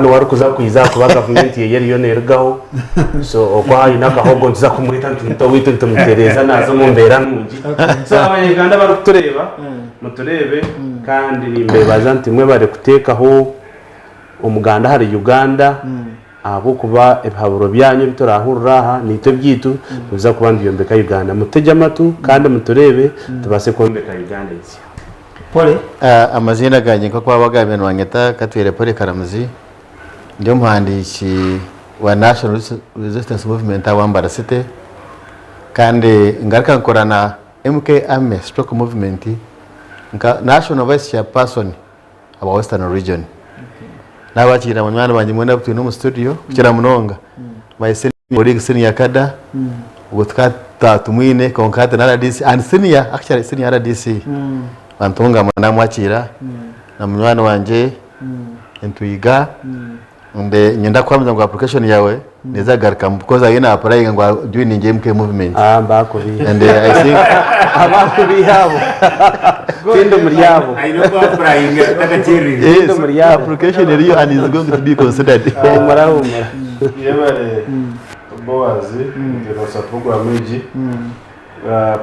hano wari kuza kuyiza kuba government yari yonergaho so okwayi nakahogo nza kumwita ntumita wite ntumutereza nazo mumbera nungi so abanyarwanda bari kutureba muturebe kandi nimbe bazanti mwe bari kutekaho umuganda hari Uganda abo kuba ebhaburo byanyu bitorahururaha nito byitu biza kubandi yombeka Uganda mutejya amatu kandi muturebe tubase kombeka Uganda izi Pole amazina ganje ko kwabagabene wangeta katwere Pole Karamuzi ndio muhandiki wa National Resistance Movement awambara city kandi ngarika nkorana MK Army Stroke Movement National Vice Chairperson aba Western Region nabakira mu mwana banje mwenda butu no studio kira munonga bayise muri senior kada ubwo twatatu mwine konkate na RDC and senior actually senior RDC bantunga mwana mwakira na mwana wanje entuiga nde nyenda kwamza ngo application yawe neza garka because ayina apply ngo join MK movement bakubi and I think abakubi yabo tindo muri yabo I know go applying takachiri tindo muri yabo application iriyo and is going to be considered marahuma yebare bowazi ndero sa program iji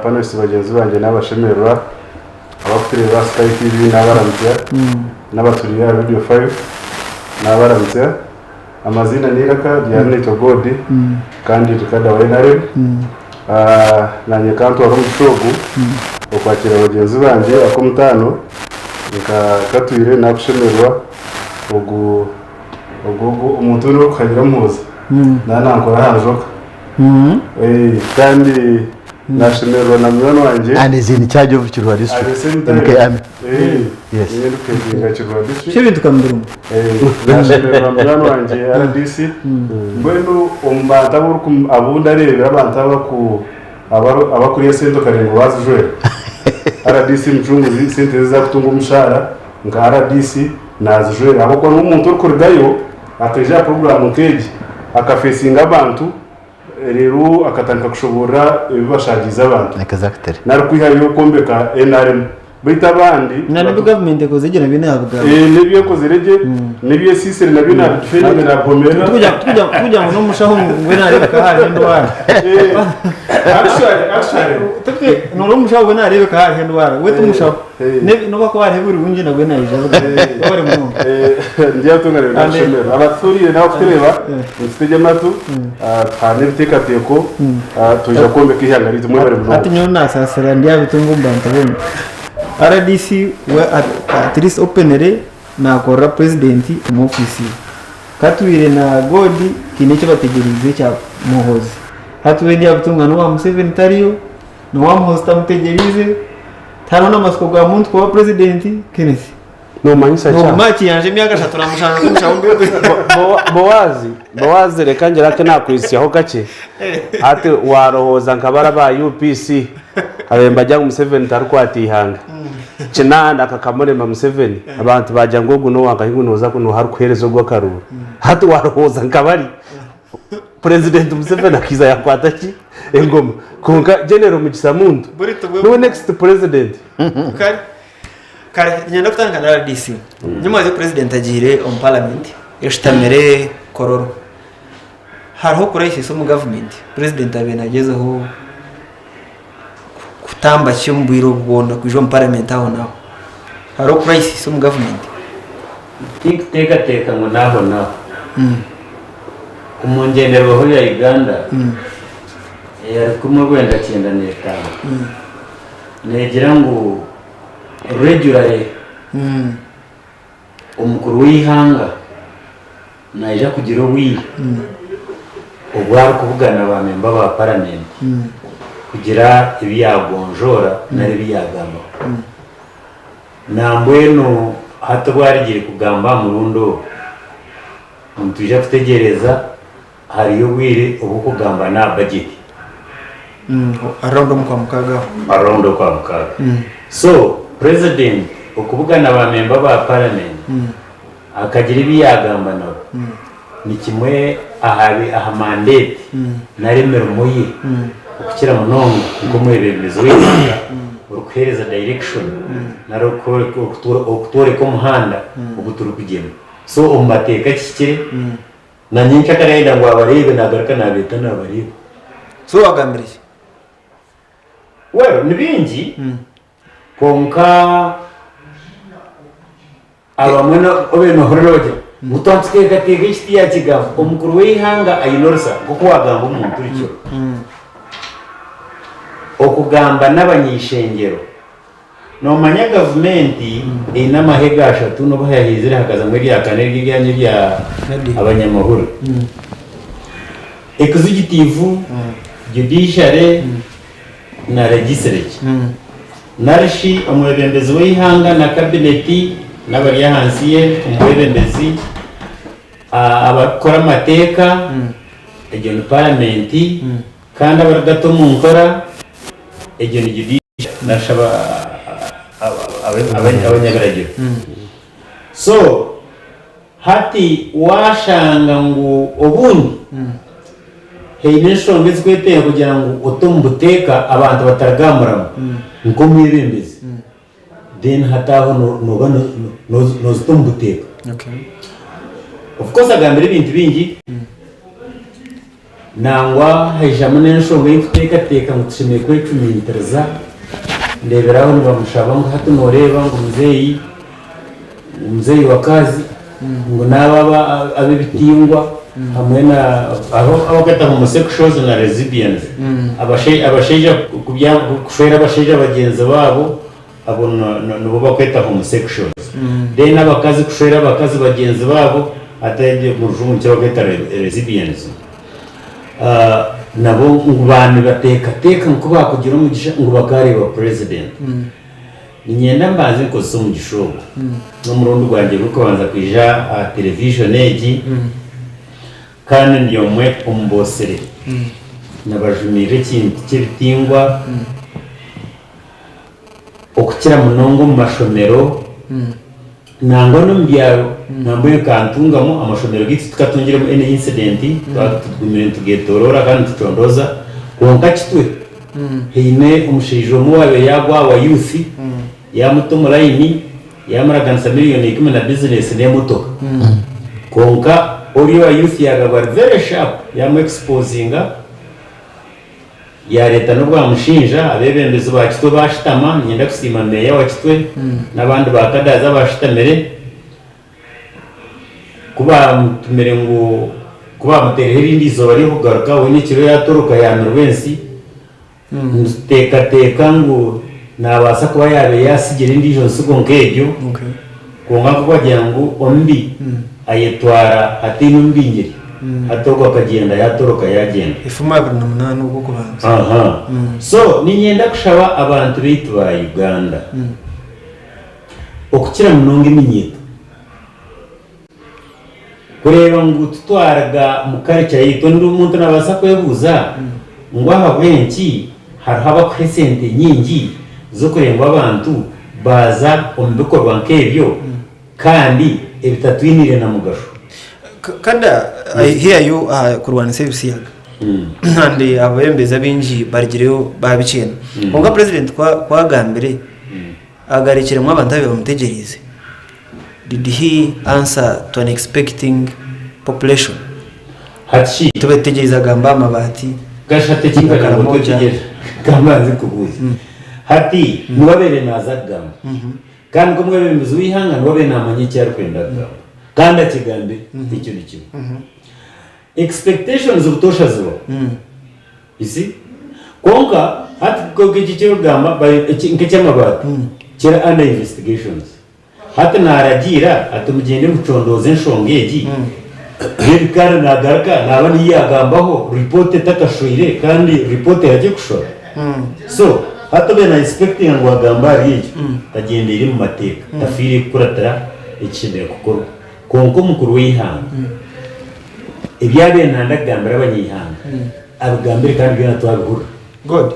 panelist bagenzi banje n'abashemerwa abafite ba Sky TV n'abaramutse n'abaturiya Radio 5 n'abaramutse amazina niraka Dianito Godi kandi tukada wainare nanye kantu wa Rumushogu okwakira bagenzi banje akomutano katwire nakushemerwa ugu umuntu uri kugira muzi nankora hanjoka kandi nashemerwa na mwana wanje and is in charge of Chirwa district MK Army yes yeruke Chirwa district Shiri tukambirumu nashemerwa mwana wanje RDC mbwenu umbata burukum abunda rebe abantu abakuriye sento karengo bazujwe RDC mchunguzi sente za kutunga umushara nga RDC nazujwe abako n'umuntu uri kurigayo akaja program keji akafesinga abantu rero akatanka kushobora ibibashagiza abantu exactly narukwihayo kombeka NRM bita bandi nane government ko zigena bine avuga nibiye ko zirege nibiye sisere na bina defend na bomera tujya no mushaho ngwe narebe ka hari ndwara actually tete no mushaho ngwe narebe ka hari ndwara wetu mushaho no bako hari buri bunje na ngwe naje bari mu ndiye tungare nashemera abatsuriye nawo kutereba mfite matu tane bitekateko tuja kombeka ihangarizo mwe bari mu ati nyona sasara ndiye bitungumba ntabona RDC we at least openere na kora presidenti mu office katwire na Godi kinecho bategerize cya muhozi hatuwe ndi abutungana wa Museveni tariyo no wa muhosta mutegerize tano na masiko ga muntu kwa presidenti kinesi no manyisa no machi yanje myaka 3 namushana kumushaumbe bowazi reka ngera ke nakwisiyaho gake ate warohoza nkabara ba UPC abemba jya Museveni tarkwatihanga kinanda akakamurema Museveni abantu bajya ngo guno wakahingunoza kuno hari kwerezo gwa karuru hati warohoza nkabari president Museveni akiza yakwataki engoma kunga general Mugisamuntu no next president kare nyenda kutanga na RDC nyuma ya president agire on parliament yashtamere kororo hariho kurayise mu government president abenagezeho kutamba cyumbiro bwonda kujwa mu parliament aho naho hariho kurayise mu government teka ngo naho umungendero ho ya Uganda kumwe gwenda cyenda n'etano negira ngo regularly umukuru w'ihanga naija kugira wi ubwari kuvugana ba memba ba parliament kugira ibiyagonjora nari biyagamba nambweno hatwarigiye kugamba murundo ntuje kutegereza hariyo wire ubu kugamba na budget around kwa mukaga so president okuvugana ba memba ba parliament akagira ibiyagamba nabo ni kimwe aha mandate naremera umuyi ukira munongo ngo mwebemezo w'Imana urukereza direction naro okutore ko muhanda ubuturu kugema so omateka kikire na nyinshi akarenda ngo abarebe nagaruka nabeta nabarebe so wagambire well nibingi konka abamwe obeno hororoje mutontsike gatege kiti ya kigamba omukuru w'ihanga ayinorsa kuko wagamba umuntu uricyo okugamba n'abanyishengero no manya government ina mahega ashatu no bahayizire hakaza muri ya kane ry'iganye bya abanyamahoro executive judiciary na legislature narishi umwebembezi w'ihanga na kabineti n'abari hansiye umwebembezi abakora amateka egeno parliament kandi abaragato mu nkora egeno judiciary nashaba abanyabiragiro so hati washanga ngo obundi heinesho ngeze kweteye kugira ngo utumbuteka abantu bataragamuramo nko mwibembeze then hataho no tumbuteka okay of course agambira ibintu bingi nangwa hejamo n'enshonga y'iteka teka ngo tushimye kwe 10 ndeberaho nibamushaba ngo hatu noreba ngo muzeyi wa kazi ngo naba abibitingwa hamwe na abakata homosexuals na lesbians abasheja kushera abasheja bagenzi babo abo no bakweta homosexuals then abakazi kushera abakazi bagenzi babo atebye mu rujungu cyo bakweta lesbians nabo ngubani bateka ngo bakugira umugisha ngo bakareba president nyenda mbazi ko so mu gishobo no murundi rwanjye ruko banza kwija television egi kandi ndiyo mwe umbosere nabajumire kintu kibitingwa okukira munongo mu mashomero nangwa no mbyaro nambuye kantungamo amashomero giti tukatungire mu ene incident twatugumire tugetorora kandi tutondoza konka kitwe heine umushijo mu wabe yagwa wa youth ya mutomo line yamaraganisa miliyoni 10 na business ne motoka konka ori wa youth yagaba very sharp yamu exposinga ya leta no bwamushinja abebembezi ba kitwe bashitama nyenda kusima meya wa kitwe nabandi bakadaza bashitamere kuba mutumere ngo kuba mutereheri ndizo bari kugaruka wone kiro yatoroka ya Norwensi teka ngo nabasa kuba yabe yasigire ndijo nsugo nkejo konga kubagira ngo ombi ayetwara atinu mbingiri atoko akagenda yatoroka yagenda ifuma 2008 uko kubanza so ninyenda kushaba abantu bitu ba Uganda okukira munonge minyito kureba ngo tutwaraga mu culture yito ndi umuntu nabasa kwebuza ngo ahabwenki haraba presente nyingi zo kurengwa abantu baza ombikorwa nkebyo kandi ebitatwinire na mugasho kada here you kurwana service yaga nande abembeza binji barigireyo babicena konga president kwa gambere agarekere mu abantu bamutegereze did he answer to an expecting population hachi tubetegereza gamba amabati gashate kingana ngo tutegereje kamanzi kubuzi hati mwabere nazagamba kandi ko mwebemeze wihanga nwabe namanye cyari kwenda gamba kandi akigambe icyo nicyo expectations ubutosha ziba isi konka hati ko gicyo gamba nk'icyamabati kira under investigations hati naragira atumugende mucondoze nshongegi kandi nagaruka naba niyagambaho report etakashoire kandi report yaje kushora so hata bena expecting ngo agamba ari agende iri mu mateka tafiri kuratara ikinde kuko konko mukuru w'ihanga ibyabe nandagambira abanyihanga abagambire kandi gana twabigura god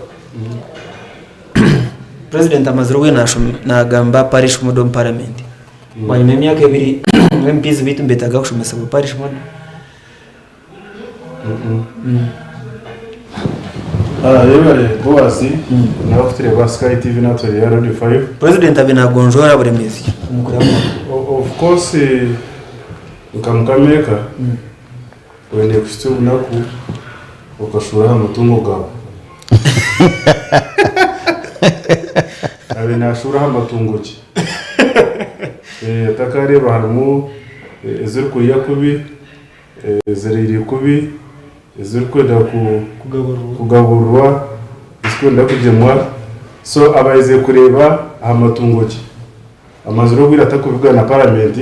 president amazuru we nagamba parish model parliament wanyuma myaka 2 MPs bitu mbetaga kushomesa mu parish model yebare boasi nawe ufite reba Sky TV natwe ya Radio 5 president abinagonjora buremezi of course ukamukameka wene kushite unaku ukashura amatungo gawe abe nashura amatungo ki atakareba harimo eziri kuriya kubi eziri kubi eziri kwenda kugaburwa isikunda kugemwa so abayize kureba amatungo ki amazuru bwira atakubigwa na parliament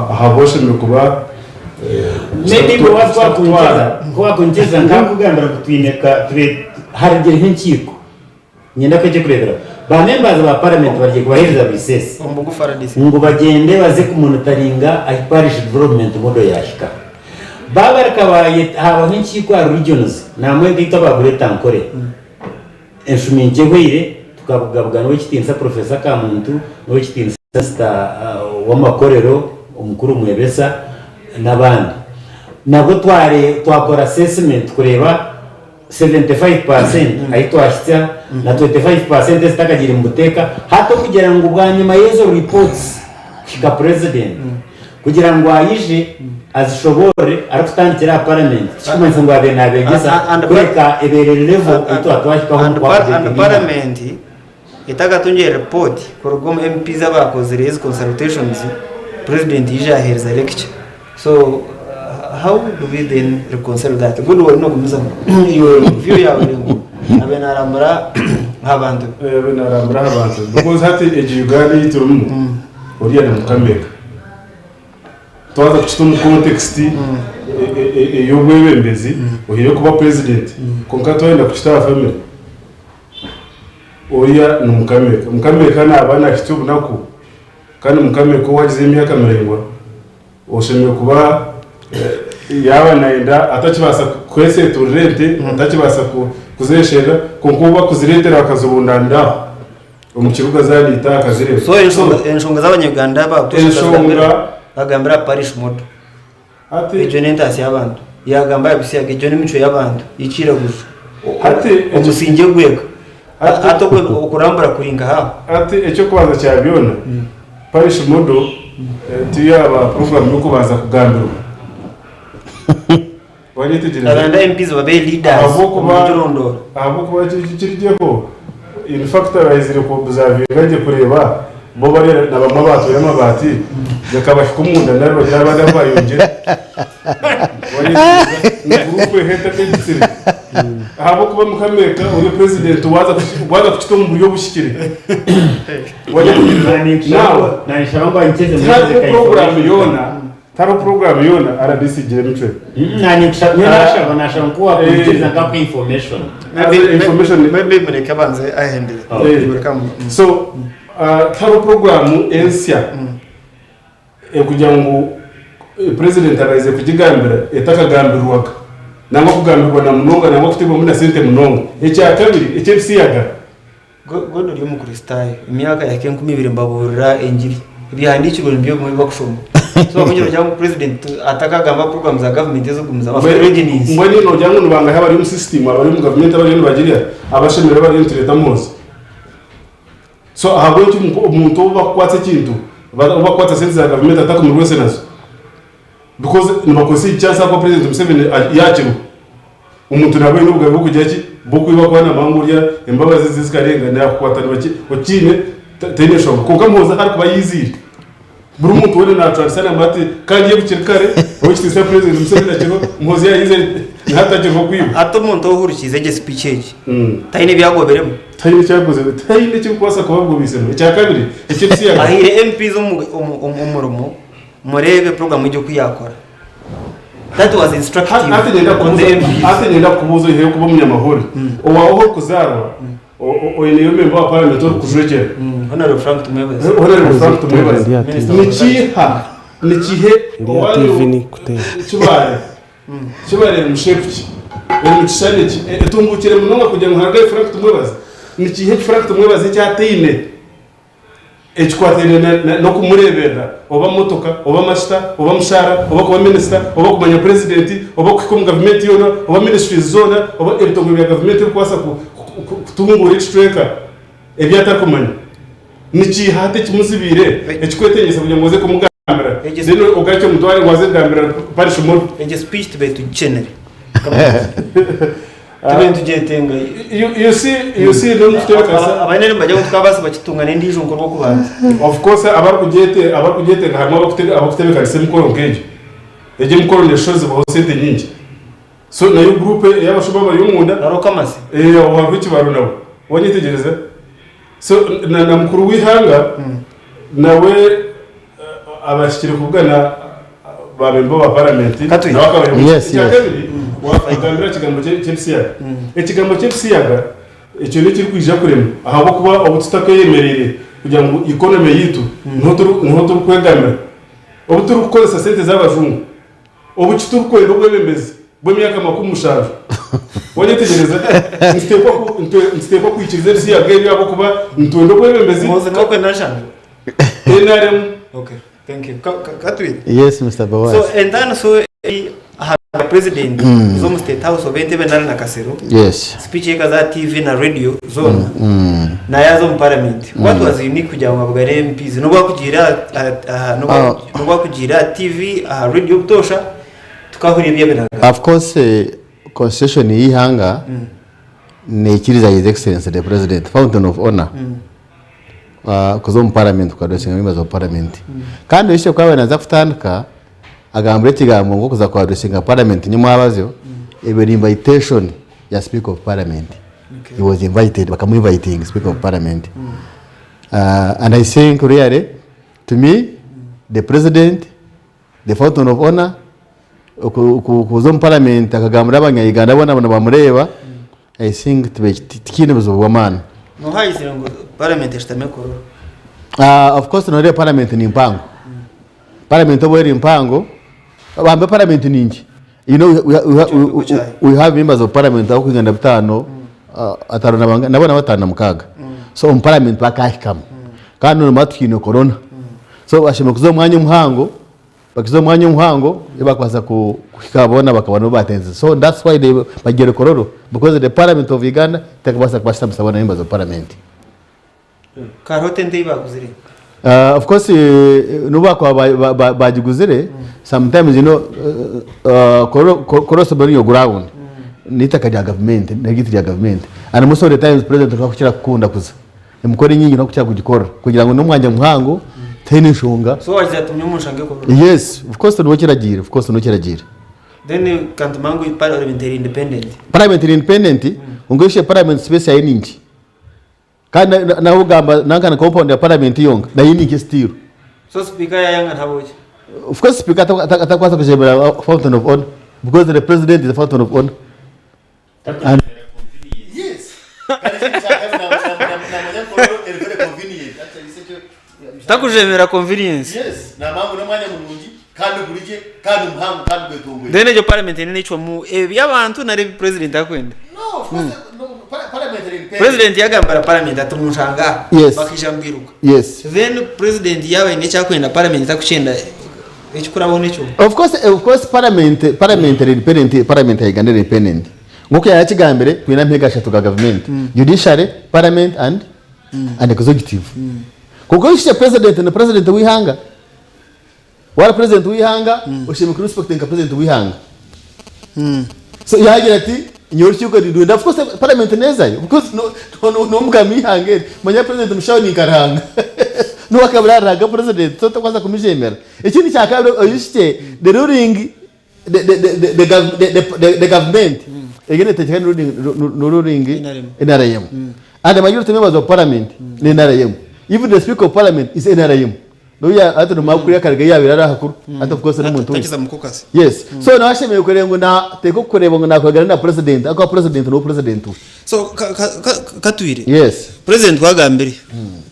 ahaboshe mikuba niba wakunjeza nkakugambira kutwineka tube harigere nk'inkiko nyenda kujye kurebera ba members ba parliament bagiye kubahereza bisese ngo bagende baze kumonitoringa parish development modo yashika babarakabaye haba nk'inkiko ya regions namwe bita bagure tankore inshuminje hwire tukabugabwa no kitinsa professor Kamuntu no kitinsa w'amakorero umukuru mwebesa n'abandi nabwo twakora assessment kureba 75% ayitwashitsa na 25% zitakagira imbuteka hato kugira ngo bwanyuma yezo reports kika president kugira ngo ayije azishobore aratutandikira parliament kimanze ngo abe nabegeza kureka eberere level ito atwashikaho and parliament itagatungiye report kurugoma MPs abakoze raise consultations president yijahereza lecture so how do we then reconcile that good way no kumza your view yawe ngo abenarambara nk'abantu because hati ejugani iturumu uriya ni mukameka twaza kuchita mu context y'ubwebembezi uhiye kuba president konka twenda kuchita family uriya ni mukameka n'abana kitubu nako kandi mukameka wagize imyaka mirengwa ushimye kuba yaba naenda atakibasa kwese turente atakibasa kuzeshera konkuba kuziretera bakazubundanda umukiruga zalita akazireba so enshonga z'abanyarwanda bagambira parish modo ati ejo nentasi y'abantu yagamba yabisiyaga ejo n'imico y'abantu yicira gusa ati umusinge gweka ato kurambura kuringa ha ati ecyo kubaza cyabyona parish modo tuyaba program yo kubaza kugambirwa abanda MPs babe leaders abo kuba kirigeko in fact abayizire ko buzavirage kureba bo bari nabamwe batuye amabati yakabashika umunda nari bagenda bayongera wani groupe heta k'igitsiri abo kuba mukameka uri president waza kuchita mu buryo bushikire wani nishamba inteze taro program yona RDC gire mitwe nashaba kuwa kucheza ngako information maybe mreka banze ahendele so taro program ensya kugira ngo president abaze kugigambira etakagambirwaga nangwa kugambirwa na munonga nangwa kutibwa muri sente munonga ecya kabiri ecyebisiyaga gondo ryo mu kristaye imyaka yake 12 mbaburira enjiri ibihandikirwa nibyo muri bakushoma so kugira ngo president atakagamba program za government zo gumuza abareadiness mbone no jangu nubanga haba ari mu system abari mu government abari mu bagiria abashemera bari intereta mose so ahabo cyo umuntu ubakwatse kintu ubakwatse sense za government atakumurwe senazo because nibakosi chance ko president Museveni yakiro umuntu nawe n'ubwo bwo kujya ki bwo kwibakwana mangurya imbabazi zizikarenga ndakwatana bakine tenesho kuko mpoza hari kuba yizira buri muntu wene na transana mate kandi yebukirikare wikitse president Museveni akiro mpoza yayize ntatage ko kwiba ato muntu uhurikize je speech age tayine byagoberemo tayine cyagoze tayine cyo kwasa ko babwubisemo icya kabiri icyo bisiyaga ahire MPs umurumo murebe program ijyo kuyakora that was instructive atenda kubuzo ihe kuba munyamahoro owaho kuzarwa oyeneyo member wa parliament kujureke honorable Frank Tumwebeza nikihe TV kutera kibare mushefuki mukishane etungukire munonga kugira ngo haragaye Frank Tumwebeza nikihe Frank Tumwebeza cyatine echikwatene no kumurebera oba motoka oba mashita oba mushara oba kuba minister oba kumanya president oba kuko government yona oba ministries zona oba ebitongo bya government kwasa kutungura extraker ebyatakumanya niki hate kimuzibire ekikwetenyesa kugira ngo ze Dino ugacho mutware ngwaze gambira parisho mo. Ege speech to be to general. Tugentugetenga. You see no mutware kasa. Abanene bajya gutwabase bakitungana ndije nkorwa kubanza. Of course abakugete harimo abakutebe kalise mukoro ngeje. Ege mukoro ne shows bo sente nyingi. So na yo group y'abashuba bari umunda arokamase. Wavuki barunabo. Wanyitegereza. So na mukuru wihanga nawe abashikire kuvugana babembo ba parliament yes wakagambira kigambo cy'epsiyaga ekigambo cy'epsiyaga icyo ni kiri kwija kurema ahabo kuba obututakeyemerere kugira ngo economy yitu niho turi kwegamira obuturi gukoresha sente z'abazungu obukituri kwenda ubwebembezi bw'imyaka 50 wanyitegereza nsitekwa kwikiriza epsiyaga yabo kuba ntwenda ubwebembezi moze ko kwenda shanga NRM. Okay, thank you. Katwin. Yes, Mr. Bawaz. So, and then so president zo State House of Entebbe na Kasero. Yes. Speech yakaza TV na radio zone. Na yazo mu parliament. What was unique kugira ngo abagare MPs no kugira TV radio butosha tukahuriye byabena. Of course, constitution yihanga nekiriza his excellency the president fountain of honor. Kuzo mu parliament kwadosinga members of parliament kandi ishe kwawe naza kutandika agambire kigambo ngo kuza kwadosinga parliament nyuma abazo ebe invitation ya speaker of parliament. He was invited inviting speaker of parliament. And I think really to me the president the fountain of honor kuzo mu parliament akagambira abanyayiganda bona bamureba I think tikine buzobwa man. No haizira ngo parliament eshtamekoro. Of course no parliament ni mpango. Parliament obweri mpango. Bambe parliament ningi. You know we have members of parliament aho kwinganda bitano ataro nabona batana mukaga. So on parliament bakahikama. Kandi no matkino corona. So bashime kuzo mwanya umuhango bakizo mwanya umuhango ibakwaza kuhikabona bakabona batenze. So that's why they bagere kororo because the parliament of Uganda takabasa kwashita musabana members of parliament. Karote ndei baguzire. Of course nuba kwa bagiguzire sometimes you know cross your ground nitaka ya government negiti ya government and most of the times president akakira kukunda kuza emukore nyingi no kucyaka kugikora kugira ngo numwanja muhango tene shunga so wazatumye umushange ko. Yes, of course no kiragira then kantumango parliamentary independent ungeshe parliament space ya ningi kandi na ugamba nankana compound ya parliament yonga na yini still so speaker ya yanga ntaboje. Of course speaker atakwasa kujebera fountain of honor because the president is the fountain of honor. And Yes. Takujemera convenience. Yes, na mambo no mwanya mulungi kandi burije kandi umuhango kandi betongoye. Then your parliament ni cyo mu y'abantu na president akwenda. No, of course parliament president yagambara parliament atumushanga bakijambiruka. Yes. Then president yawe ni cyakwenda parliament takuchenda ekikurabone cyo. Of course parliament independent parliament Uganda independent. Ngoko yakigambere kwina mpega shatu ga government. Judiciary, parliament and executive. Kuko ishe president na president wihanga. Wala president wihanga ushimika respect nka president wihanga. So yagira ati nyori cyuko ndunda of course parliament neza because no mugami hangere manya president mshawni karanga. No akabraraga president so takwaza kumijemera. Ikindi cyakabiro oyishye the ruling the government again tekana ruling NRM. And the majority members of parliament ni NRM. Even the speaker of parliament is NRM. No ya atu no makuri akarga yabirara hakuru atu of course no muntu. Yes. So na asheme kurengo na teko kurebo ngo nakwagana na president akwa president no president. So katwire. Yes. President wagambiri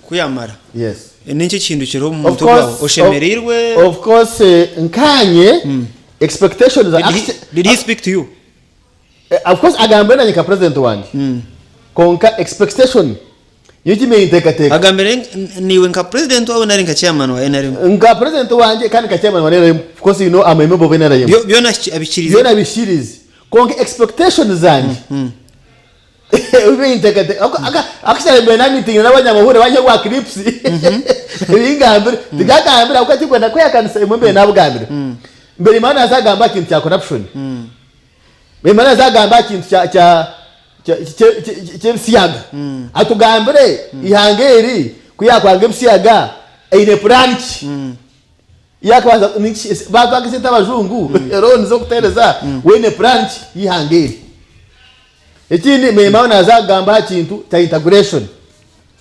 kuyamara. Yes. Ninki kintu kiro mu muntu bawo oshemerirwe. Of course nkanye expectations are did he speak to you? Of course agambira nyika president wanje. Konka expectation yiki me inteka agambere niwe nka president wawe nari nka chairman wa NRM nka president wanje kandi nka chairman wa NRM of course you know I'm a member of NRM byona abishirize konka expectations zanje ubintekate akishara bena meeting n'abanyamahura banye kwa clips bingambira tigakambira uko atikwenda ko yakanisa imwe nabugambira mbere imana azagamba kintu cya corruption imana azagamba kintu cya siyaga atugambire ihangeri kuyakwanga siyaga ine plan yakwaza bakakisita abazungu eroni zo kutereza wene plan yihangeri ekindi mema nazagamba kintu cya integration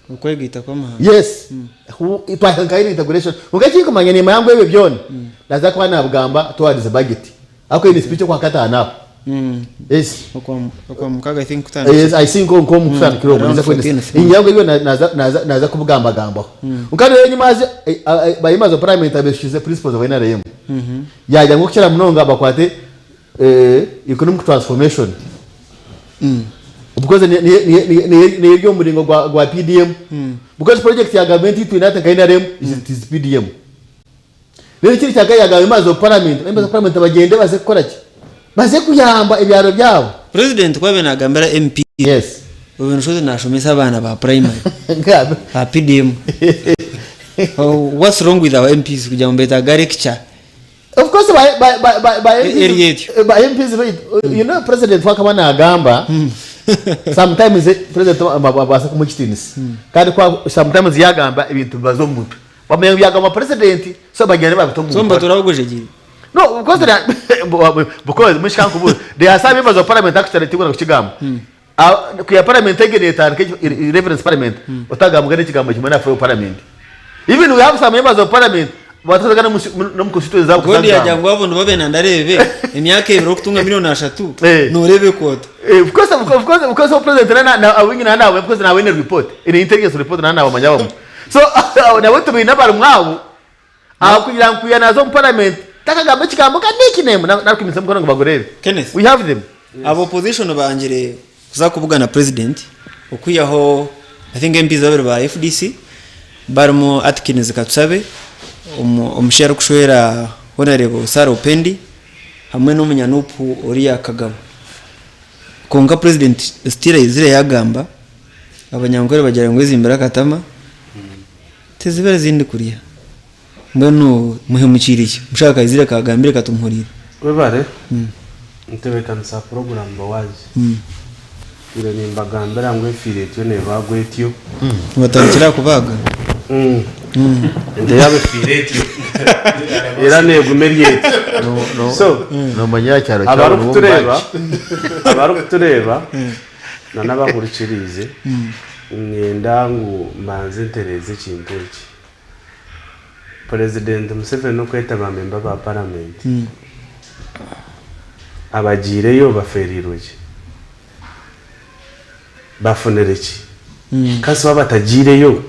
ukwegita kwa mahanga yes itwahangaira integration ukachiko manyene yangu ebe byone naza kwa nabugamba towards the budget ako ini speech kwa kata anapo yes kwa mkaga I think kutana yes I think ko mufana kiro kuliza kwenda inyango iyo naza kubugamba gamba ukari yenye mazi bayimazo parliament abeshize principles of NRM yaja ngokira munonga bakwate economic transformation because ni iryo muringo gwa PDM because project ya government itu inata Kainerugaba is PDM rero kiri cyaka ya government of parliament bagende base gukora ki base kuyamba ibyaro byabo president kwa benagambira MP yes ubintu shoze nashomesa abana ba primary ba PDM what's wrong with our MPs kujya mu beta lecture of course by MPs you know president wakamana agamba sometimes president abasa kumukitinis kandi kwa sometimes yagamba ibintu bazo mutu bamenye yagamba president so bagende babitonga so mbatura ugujegiri no because mushkan kubu they are some members of parliament actually tikuna kukigamba kuya parliament egeneta reference parliament utagambwa n'ikigamba kimana for parliament even we have some members of parliament batazagana no mukositwe zabo kugandi yajangwa abantu babena ndarebe imyaka ibiro kutunga milioni 3 no rebe kota of course president na awingi na nawe because na wene report in intelligence report na nawe manyabo so na wetu bina bari mwawo akugira nkuya nazo mu parliament takagamba kigambo kaniki neme na kimisa mkono ngabagorere Kenneth we have them abo opposition bangire kuza kuvuga na president ukuyaho I think MPs ba FDC barimo Atkins Katsabe umushero kushwera honorable Sara Upendi hamwe n'umunyanupu Oria Kagabo konga president stira izire yagamba abanyangore bagira ngo izimbera katama tezibere zindi kuriya mbano muhemukiriye mushaka izire kagambire katumhurira webare ntebekanisa program bawazi ile nimbagambira ngo efire tyo ne bagwetyo batangira kubaga nde yabe fireti era ne gumeriye so no manyacyaro abaru kutureba na nabahurikirize ngenda ngo manze ntereze kintu ki president Museveni no kweta ba member ba parliament abagireyo baferiroje bafunereki kasi batagireyo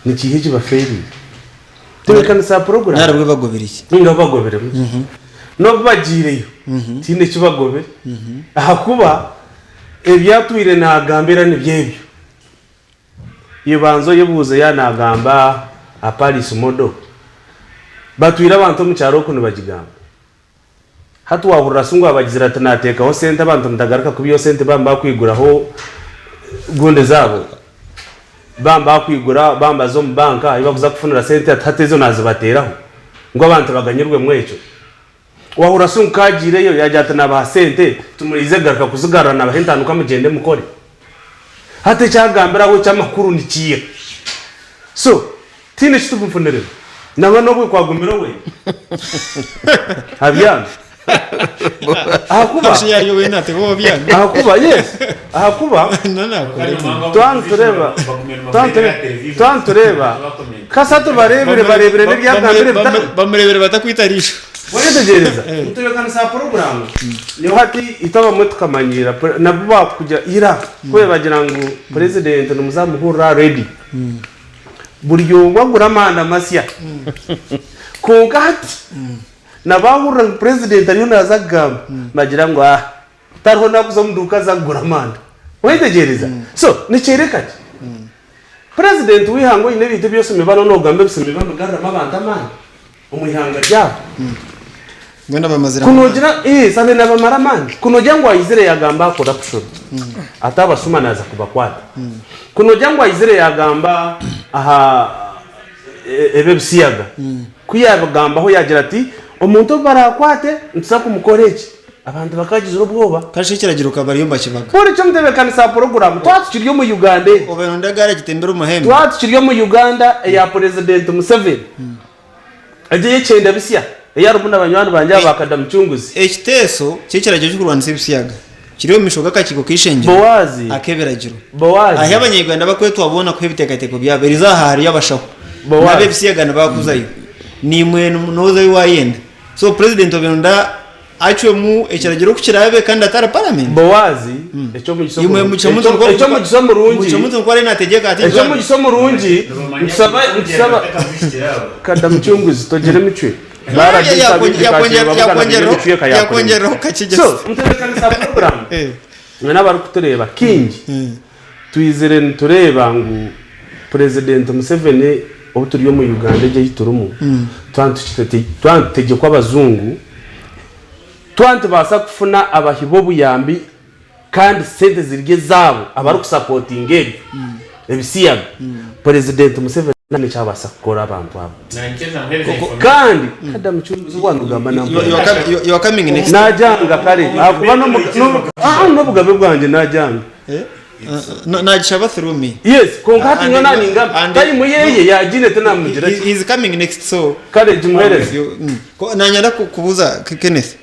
ni kihe kibaferi tebekanisa program narabwe bagobiriki ninga bagobere no bagireyo tinde kibagobere ahakuba ebyatwire nagambira ni byebyo yibanzo yebuze yanagamba aparis modo batwira abantu mu cyaro kuno bagigamba hatu wahurira sungu abagizira tanateka ho sente abantu ndagaruka kubiyo sente bamba kwiguraho gonde zabo bamba kwigura bamba zo mu banka ibakuza kufunira sente atatezo nazibateraho ngo abantu baganyirwe mwecho wahura sungu kagireyo yajyatana ba sente tumurize garuka kuzigarana abahintanuka mugende mukore hate cyagambira ho cyamakuru nikiye so tine kitubumfunire naba no kwagumiro we habyan ahakuba yari we nate bo byan ahakuba yes ahakuba nana twantureba kasatu barebere n'ibyagambire bamurebere batakwitarisha wanetegereza utubekanisa program niho hati itaba mwe tukamanyira nabo bakujya ira kwe bagira ngo president numuzamuhura ready buryo wagura amanda masya kongati nabahura president ariyo nazagamba bagira ngo tariho nakuza mduka zagura amanda wanetegereza so nicerekanye president wihango ine bite byose mibano no gambe bisemibano garama abantu amanda umuyihanga ryabo ngwenda bamazira kunogira sabe nabamara manje kunogira ngo ayizire yagamba corruption atabasuma naza kubakwata kunogira ngo ayizire yagamba aha ebebisiyaga kuyagamba ho yagira ati omuntu barakwate ntsa kumukoreje abantu bakagize ubwoba kashikiragira ukabari yomba kibaga pore cyo mtebekanisa program twatsikiryo mu Uganda obero ndagara kitembera umuhembe twatsikiryo mu Uganda ya president Museveni aje yecenda bisya yarubuna abanywanyi banje bakada mucunguzi ekiteso kikiragira cy'urwanisa ibisiyaga kiriyo mishoga kakiko Eishengyero bowazi akeberagiro bowazi aho abanyarwanda bakwetu babona ko ibitekateko byabera izahari yabashaho nabe bisiyagana bakuzayo nimwe noza wayenda so president obenda achwe mu ekiragiro kukirabe kandi atara parliament bowazi echo mu gisomo echo mu gisomo rungi mucho ko ari nategeka ati echo mu gisomo rungi nsaba kada mucunguzi togere micwe bara yakongero kakigese so mtebekanisa program mwana bari kutureba kingi tuyizere ntureba ngo president Museveni obuturiyo mu Uganda je yiturumu twantegeko abazungu basa kufuna abahibo buyambi kandi sente zirye zabo abari kusupporting ebisiyaga president Museveni nane cyabasa gukora abantu abo kandi kada mucunguzi wanugamba nambo you are coming next najanga kare akuba no bugabe bwanje najanga najishaba through me yes konkati nyona ninga time yeye yagine tena mugira he is coming next so kare jumuhereze ko nanyanda kubuza Kenneth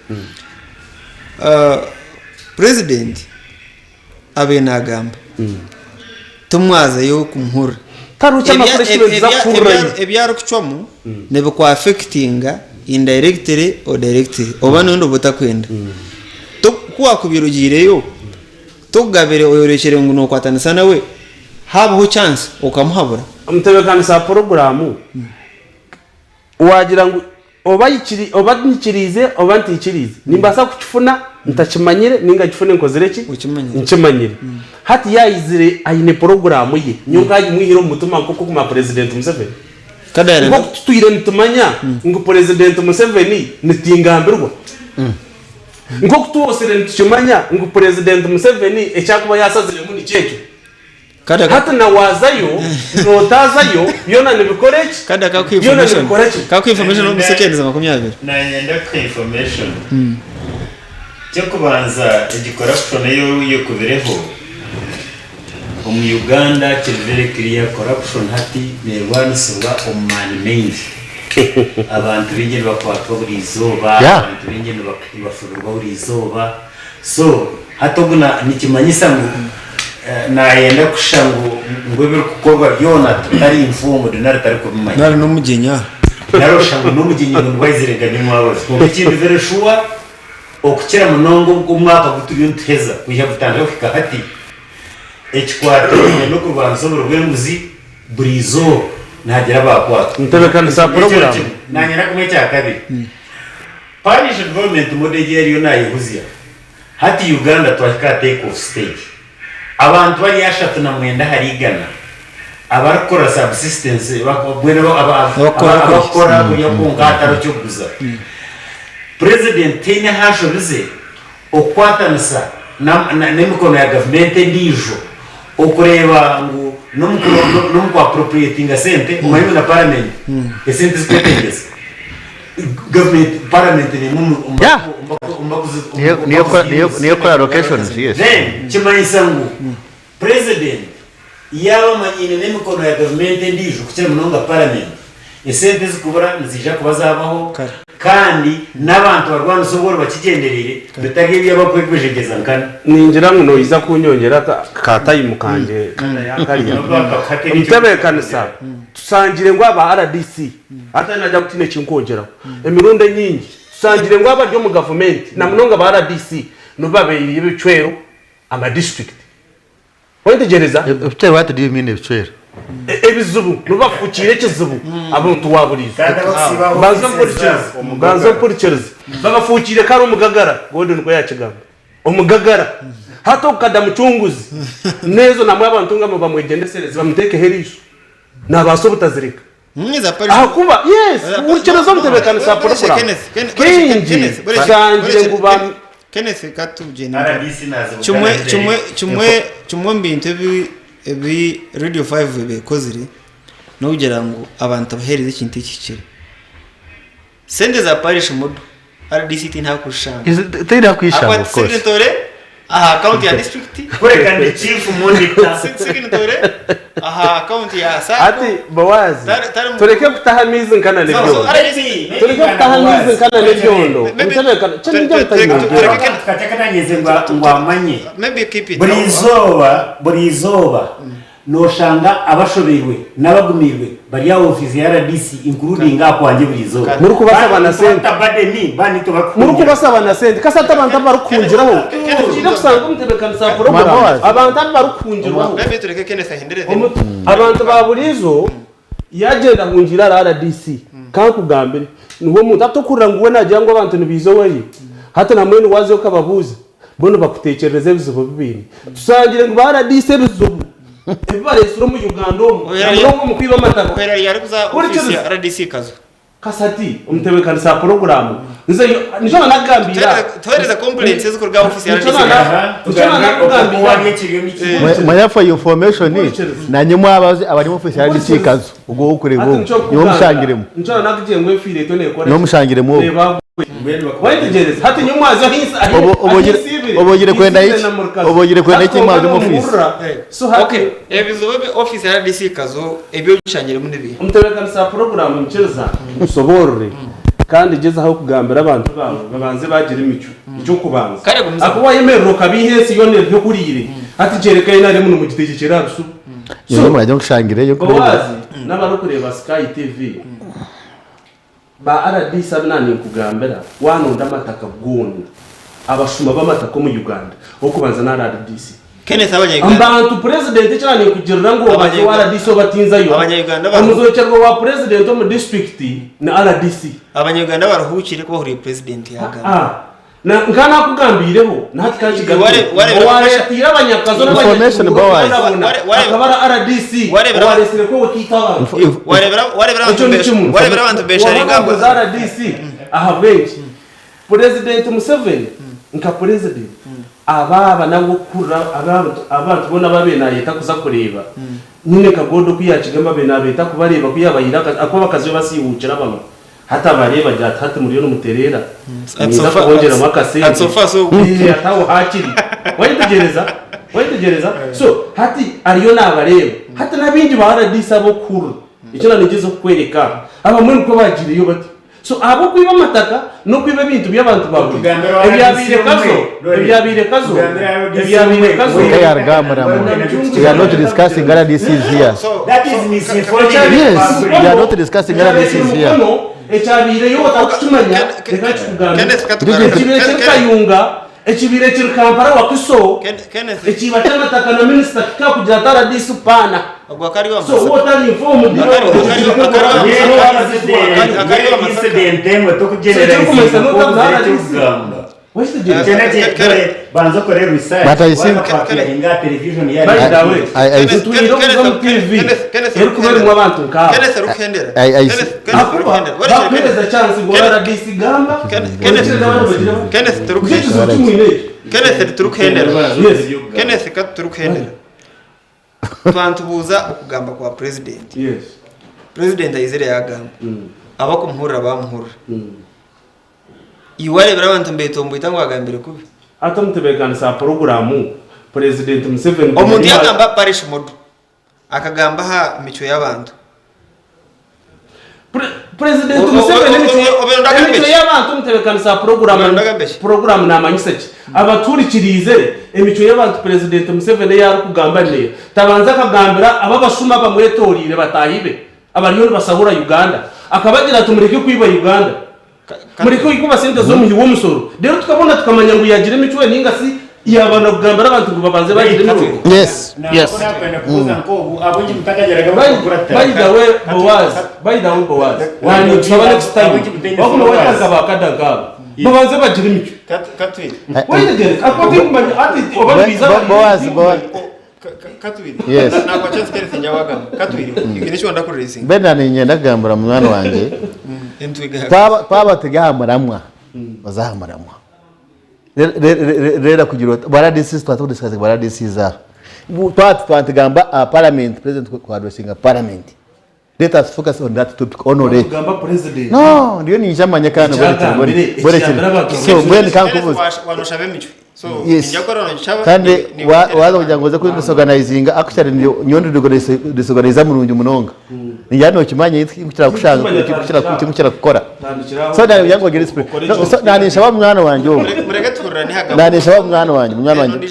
president abenagamba tumwaza yo kumhura tarucha makoresho za kurura ebyaro kucwamu nebe kwa affectinga indirectly or directly obano ndo butakwenda to kwa kubirugireyo tugabere oyorekere ngo no kwatanisa nawe habaho chance ukamuhabura umtebekanisa program wagira ngo obanyikirize obantikirize nimbasa kukifuna ntakimanyire ninga kifune nkozereki nkimanyire hati yayizire ayine program ye nyungaji muhiro mutuma koko kuma president Museveni kadare ngo tutuyire nitumanya ngo president Museveni nitingambirwa ngo kutuosere ntikimanya ngo president Museveni ecyakuba yasazire muri cyecho hata na wazayo notazayo yona nibikoreki kada ka information no musekendeza 20 nanyenda ku information cyo kubanza corruption yo kubireho mu Uganda kivere clear corruption hati nerwanisuba omani mengi abantu bingene bakwatwa buri izuba abantu bingene bafurwa buri izuba so hatoguna nikimanyisa nayenda kushango ngwebere kukorwa yona tutari imfumo dinari tari kubimanya nari no mugenya naroshango no mugenya ngo bayizirega ni mwabaze ko kindi very sure okukira munongo umwaka gutuyo nteza kuya butanga kika hati ekikwate no kubanza urwembuzi burizo nagera bakwata mtebekanisa program nanyera kumwe cya kabiri parish government model yo nayihuzia hati Uganda twashika take off stage abantu bari yashatu na mwenda harigana abarakora subsistence bakobwera abakora kuya kungata cyo guza president tene hashobize okwatanisa na mikono ya government ndijo okureba ngo no mu appropriating sente umayimo na parliament sente zikwetegeza government parliament ni mu niyo kwa allocations yes then kimanyisa ngo president yaba manyine ne mikono ya government ndijo kugira munonga parliament sente zikubura nzija kubazabaho kandi n'abantu barwana sobora bakigenderere bitagiye byabakwekwejegeza nkana ningira ngo iza kunyongera katayi mukanje yakariya mtebekanisa tusangire ngo aba RDC atanajya gutine kinkongera emirundo nyingi tusangire ngo aba ryo mu government na munonga ba RDC nubabeye ibicwero ama district wendegereza ubutero what do you mean ubutero ebizubu nubafukire kizubu abantu waburiza baza porchers babafukire karo umugagara godon ko yakigamba umugagara hato kada mucunguzi nezo namwe abantu ngamo bamwegendesereza bamuteke herizo nabaso butazirika mwiza pari kuba yes urukino zo mutebekanisha program Kenneth sangire nguba Kenneth katuje ni chumwe mbintu ebi radio 5 bekozire no kugira ngo abantu bahereze ikintu kikiri sende za parish modo RDC nta kushanga tera kwishanga of course account ya district kureka ndi chief monitor signatory account ya sa ati bawazi tureke kutahamiza nkana nebyo tureke kutahamiza nkana nebyondo mutabeka cyangwa katakanyeze ngwamanye maybe keep it buri izoba noshanga abashobewe nabagumirwe bari ya office ya RDC including akwanjye buri izoba muri kubasaba na sente tabadeni bani to muri kubasaba na sente kasata abantu barukunjiraho ino kusanga mutebekanisha program abantu barukunjiraho maybe tureke Kenneth ahendereze abantu baburizo yagenda ngungira RDC kankugambire niwo muntu atokurira ngo we nagira ngo abantu nibizowe hata na mwene waze ukababuza bono bakutekereze bizubo bibiri tusangire ngo RDC bizubo ebaresuro mu Uganda ngo mu kwiba amatako kwera yari kuza office ya RDC kazo kasati umutebekanisha program nizo nagambira tohereza complaints zo kurga office ya RDC maya for information na nyuma abazi abari mu office ya RDC kazo ubwo ukurego yo mushangiremo ncana nagiye ngo efire to ne kore no mushangiremo wayitegereza hati nyuma azo hisa obogire kwenda iki obogire kwenda iki mwaje mu office so okay ebizobe office ya RDC kazo ebyo gushangire mu nibi umutebekanisha program mcheza usoborore kandi geze aho kugambira abantu babo babanze bagira imico cyo kubanza akuba yemerero kabihesi yone byo kurire ati cerekaye nare mu gitege cyerarusu so mwaje gushangire yo kubazi n'abaro kureba Sky TV ba RDC abnani kugambira wanonda amataka bwundi abashuma b'amatako mu Uganda okubanza na RDC Kenneth abanyayuganda abantu president cyane kugirira ngo abaje wa RDC batinzayo abanyayuganda bamuzocerwa wa president mu district na RDC abanyayuganda baruhukire ko huri president yaga na ngana kugambireho nati kakiga waretira abanyakazo information bawazi akabara RDC waresire ko wakitaba warebera abantu besharinga ngo za RDC ahabenshi president Museveni nka president ababa nabo kura abantu bona babena yeta kuza kureba nyine kagodo kwiyakigamba bena beta kubareba kuyabayira ako bakazi basihukira bamwe hata bareba jata hata muri no muterera niza kongera makase atsofa so atawo hakiri wayitegereza so hati ariyo nabareba hata nabindi baradisa abo kuru icyo nanigize kukwereka aba muri ko bagiriyo bati so abo kwiba amataka no kwiba bintu by'abantu bawe ebyabire kazo we are not discussing RDC here. That is misinformation. Yes, we are not discussing RDC here. Echabire yo takutumanya reka kugambira kayunga echibire kiri Kampala wakiso echiba cy'amataka na minister kikakugira RDC pana agwakari wa so what are informed incident mwe banza kore research but I think television ya twantubuza okugamba kwa president president ayizere yagamba abakumhurira bamuhurira iwarebera abantu mbetombo itangwa agambire kubi atamutebekanisha programu president Museveni omuntu yagamba parish modu akagamba ha mico y'abantu president Museveni mico y'abantu mutebekanisha programu namanyisaki abaturikirize emico y'abantu president Museveni yari kugamba ne tabanza kagambira ababashuma bamwetorire batahibe abariyo basahura Uganda akabagira tumureke kwiba Uganda muri ko ikuba sente zo mu musoro rero tukabona tukamanya ngo yagira imico n'ingasi yabana kugambira abantu ngo babanze bagira imico yes abonye mutakageraga by the way Boaz wani tusaba next time bakuma wakaza bakadanga babanze bagira imico katwi wayegere akote kumanya ati obabiza Boaz katwiri Yes. nako chance kere nyawaga katwiri igihe ndakora racing benda ni ngenda gambura mu mwana wanjye paba tigahambaramwa bazahamaramwa rera kugira baradisi twatudisikaze baradisi za twatugamba parliament president kwa addressing a parliament. Let us focus on that topic onore. No, ndiyo ni njamanya kana bore so when kan kuvuza wanoshabe micho. So njagora no chaba kandi waza kujangoza kuri disorganizing actually nyondo disorganiza murungi munonga. Njyano kimanye ikira kushanga ikira gukora. So na yango gere spirit. So nani shaba mwana wanje wo. Mureke turura ni haga. Nani shaba mwana wanje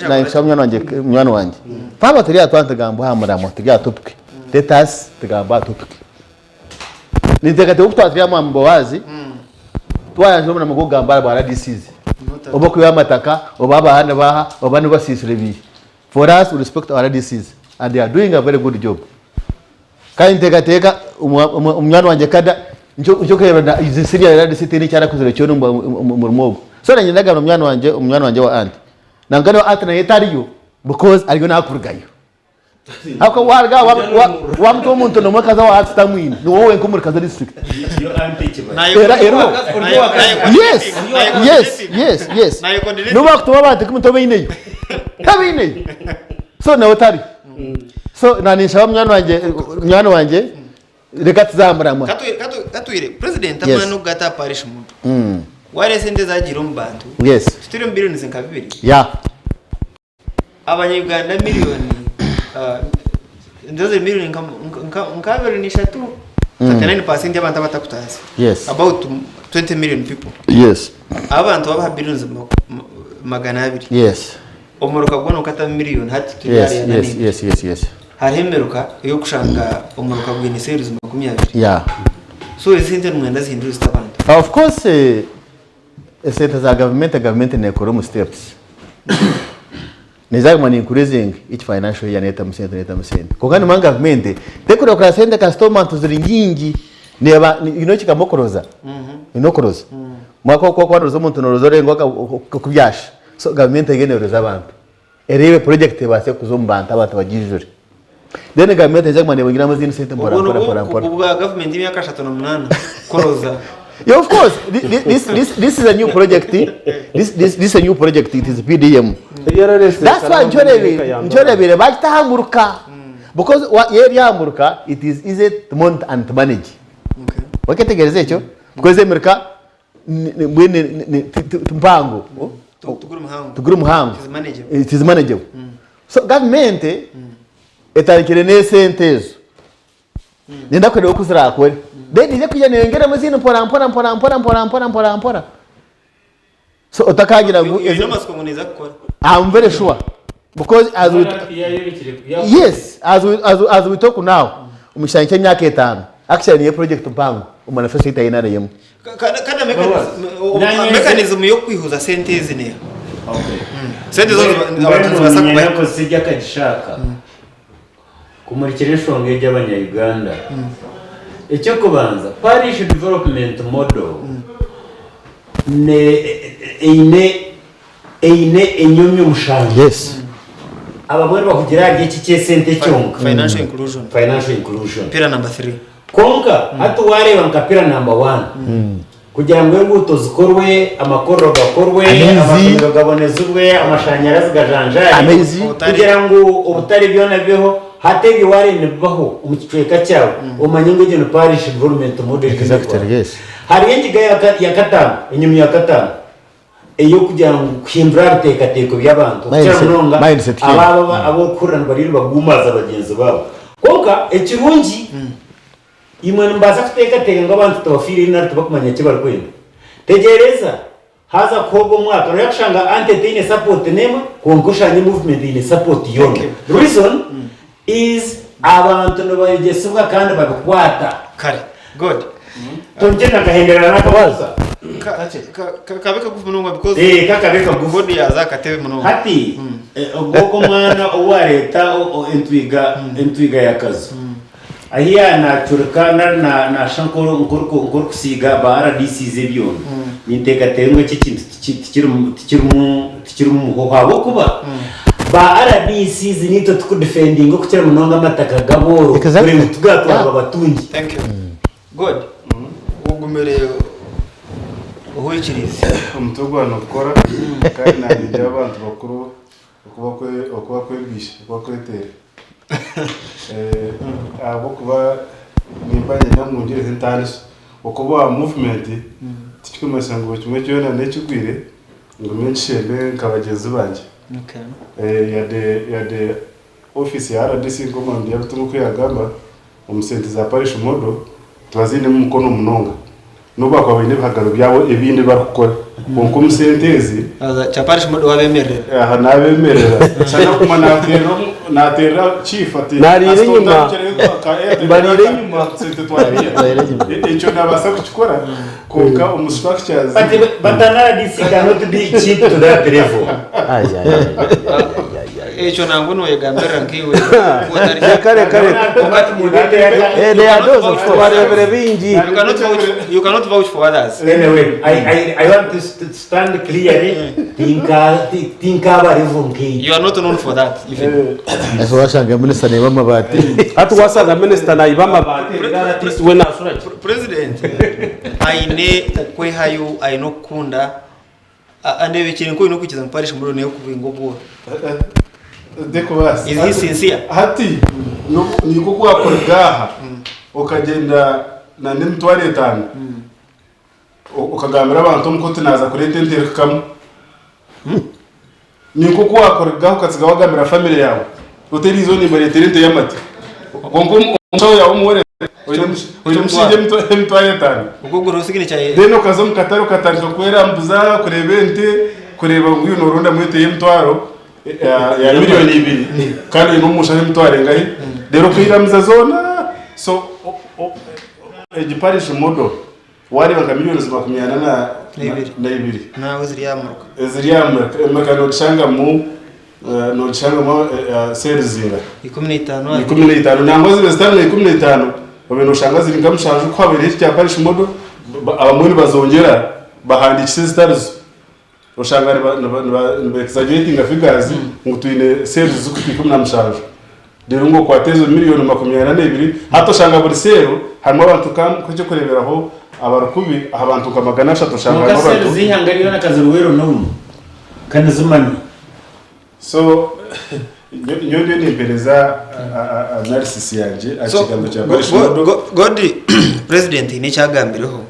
nani shaba mwana wanje. Paba turiya twantagambo hamuramo turiya topic. Let us tugamba topic. Nitegate ukutwatira mambo wazi. Twayanje mu namugamba baradisize. Obo kuya mataka, obaba handa baha, obanu basisire. For us we respect our DCs and they are doing a very good job. Kandi ntegateka umwana wanje kada njo kera izisiria ya DCT ni cyara kuzira cyo mu rumogo. So nanye ndaga umwana wanje wa anti. Nangano atana yetariyo because ariyo nakurugayo. Hako warga wa mtu umuntu no mwakaza wa atsta mwini no wowe nko muri kaza district yo unteachable yes no bakto babate kumuntu beine so na utari so nani shaba mwana wanje reka tuzamurama katwire president amano gata parish muntu ware sente zagira umbantu yes stirium billions nka 2 yeah abanyuganda miliyoni ndoze milioni nkabiri ni 3 39% y'abantu batakutazi yes about 20 million people yes abantu baba billions magana 2 yes umuruka gwono kata miliyoni hati tuyari yes haremeruka yo kushanga umuruka gwini series 20 yeah so izinde mwenda zindu zitabanda of course center za government ne koromu steps Nizagma ni increasing each financial year neta musente. Kokani manga government tekuro kwa sente customer tuziringingi neba inochika mokoroza. Inokoroza. Mwako kwa rozo muntu norozore ngoka kubyasha. So government igene roza abantu. Erebe project base kuzombanta abantu bagijure. Then government nizagma ne bangira mazini sente mbora. Ubwa government imyaka 58 koroza. Yeah, of course. This is a new project. This is a new project. It is PDM. That's why Njorebe bajtahamuruka. Because what area hamuruka, it is easy to mount and to manage. Okay. Waketegereza echo? Because America mwene mpango. Tuguru muhango. It is manageable. So government etarikire ne sentezo. Nenda kwenda okuzira akore. Then ije kujya nengera muzino mpora. So utakagira ngo ezo masiko nguneza gukora. I'm very sure because as we talk now umishanye myaka 5 actually ye project mpango umanifesto itayinara yemu kana mechanism yo kwihuza sentezi ne. Okay. Sente zo abantu basakubaya yako sijya kagishaka kumurikira shonge y'abanya Uganda. Icyo kubanza parish development model ne enyomyo mushanje. Yes. Ababone bakugira iki cyesente cyonka financial inclusion pira number 3 konka hatu wareba nkapira number 1 kugira ngo imbuto zikorwe amakoro gakorwe amakomero gabonezwe amashanyarazi gajanjari kugira ngo ubutari byona byeho hatege warene baho umukicweka cyawe umanye ngo gino parish development model exactly yes hari yengiga ya katanu inyuma ya katanu iyo kugira ngo kwindura bitekateko by'abantu cyangwa ababa abokurana bari bagumaza abagenzi babo konka ekirungi imwe mbaza kutekateka ngo abantu tubafiri na tubakumanya kibari kwenda tegereza haza kogo mwaka no yakshanga antetine support nema konkushanye movement ine support yone reason is abantu no bayigesubwa kandi babikwata kare god tonjena gahendera nakabaza kakabeka kufununga because kakabeka kuvodi ya zakatebe muno hati ubwo mwana owareta entwiga yakazo ahiya na turkana na shankoro nkuru kusiga ba RDC zebyon ninteka temwe cy'ikintu tikiri mu hohabo kuba ba RDC zinito tukudefending ko kukira munonga amataka gaboro kuri mutugatu abatungi. Thank you. Good. Ugumere uhikirize. Umutugo hano gukora kandi nanjye abantu bakuru okuba kwebisha okuba kwetere. Abo kuba nimbanye namungire zintanisha okuba movement tikikomeza ngo kimwe cyona nekigwire ngo menshebe nkabagezi banje. Okay. Yade office ya RDC ngoma ndiye butungu kwiyagamba umusenti za parish modo twazine mu mukono munonga nuba kwa bine bihagaro byabo ebindi barukora bonko umusentezi cha parish modo wabemerera aha nabemerera cyane kuma natera chief ati narire nyuma barire nyuma sente twari icyo nabasa kukikora konka umustructures but an RDC cannot be cheap to that level. Echo nangu no yagambira nkiwe kare they are those of whatever bingi you cannot vouch for others. Anyway, I want to stand clearly. Think about it. You are not known for that. Eso washanga minister ne bamabati atu wasaga minister na ibamabati artist we na sura president aine okwehayo aino kunda ande bikiri nko ino kukiza mparish muri ne kubingo bwo deko basi is he sincere hati no niko kwa gaha ukagenda na nimtware tano ukagambira abantu muko tunaza kuri tente kamwe niko kwa gaha ukatsiga wagambira family yawe uteri zone bare tente yamati gongo umsho yawe umwore oyo mshije mtware tano ukuguru usigine cha deno kazo mkataro katanka kwera mbuza kurebente kureba nguyu norunda mwete yemtwaro ya milioni 2 kandi n'umushane mtware ngahi dero kwiramza zona so ejiparish modo wari banga milioni 82 na uziriyamuka makano changa mu no changa mu serizinga 15 nangozi bestana 15 babeno shangazi lingamshanje kwabere cya parish modo abamwe bazongera bahandikise stars ushangari ba exaggerating figures ngo tuine sales zukuti namshanje dero ngo kwatezo milioni 82 hato shanga buri sero harimo abantu kuje kureberaho abarukubi abantu kamagana 3 shanga abantu zihangarira nakazi ruwero no kanazumani so nyondo ni pereza analysis yanje akigambo cya parish modo God president ni cyagambireho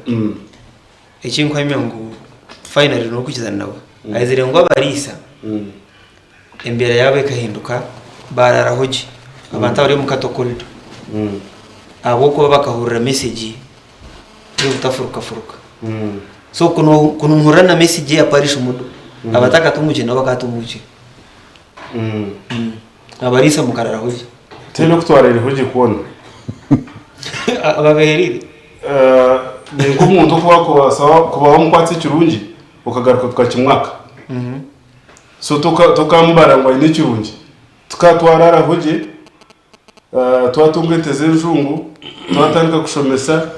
ikinkwa imyangu finally no kukiza nawe ayizire ngo abarisa imbere yawe kahinduka bararahoje abantu bari mu katokorito abo ko bakahurira message yo gutafuruka so kuno nkurana message ya parish modo abataka tumuje nabo bakatumuje abarisa mukararahoje teno kutwarira hoje kubona ababerire ninko umuntu kuba sawa kubaho mukwatsi kirungi ukagaruka tukakimwaka so tukambara ngo ine kirungi tukatwarara hoje twatungenteze njungu twatanga kushomesa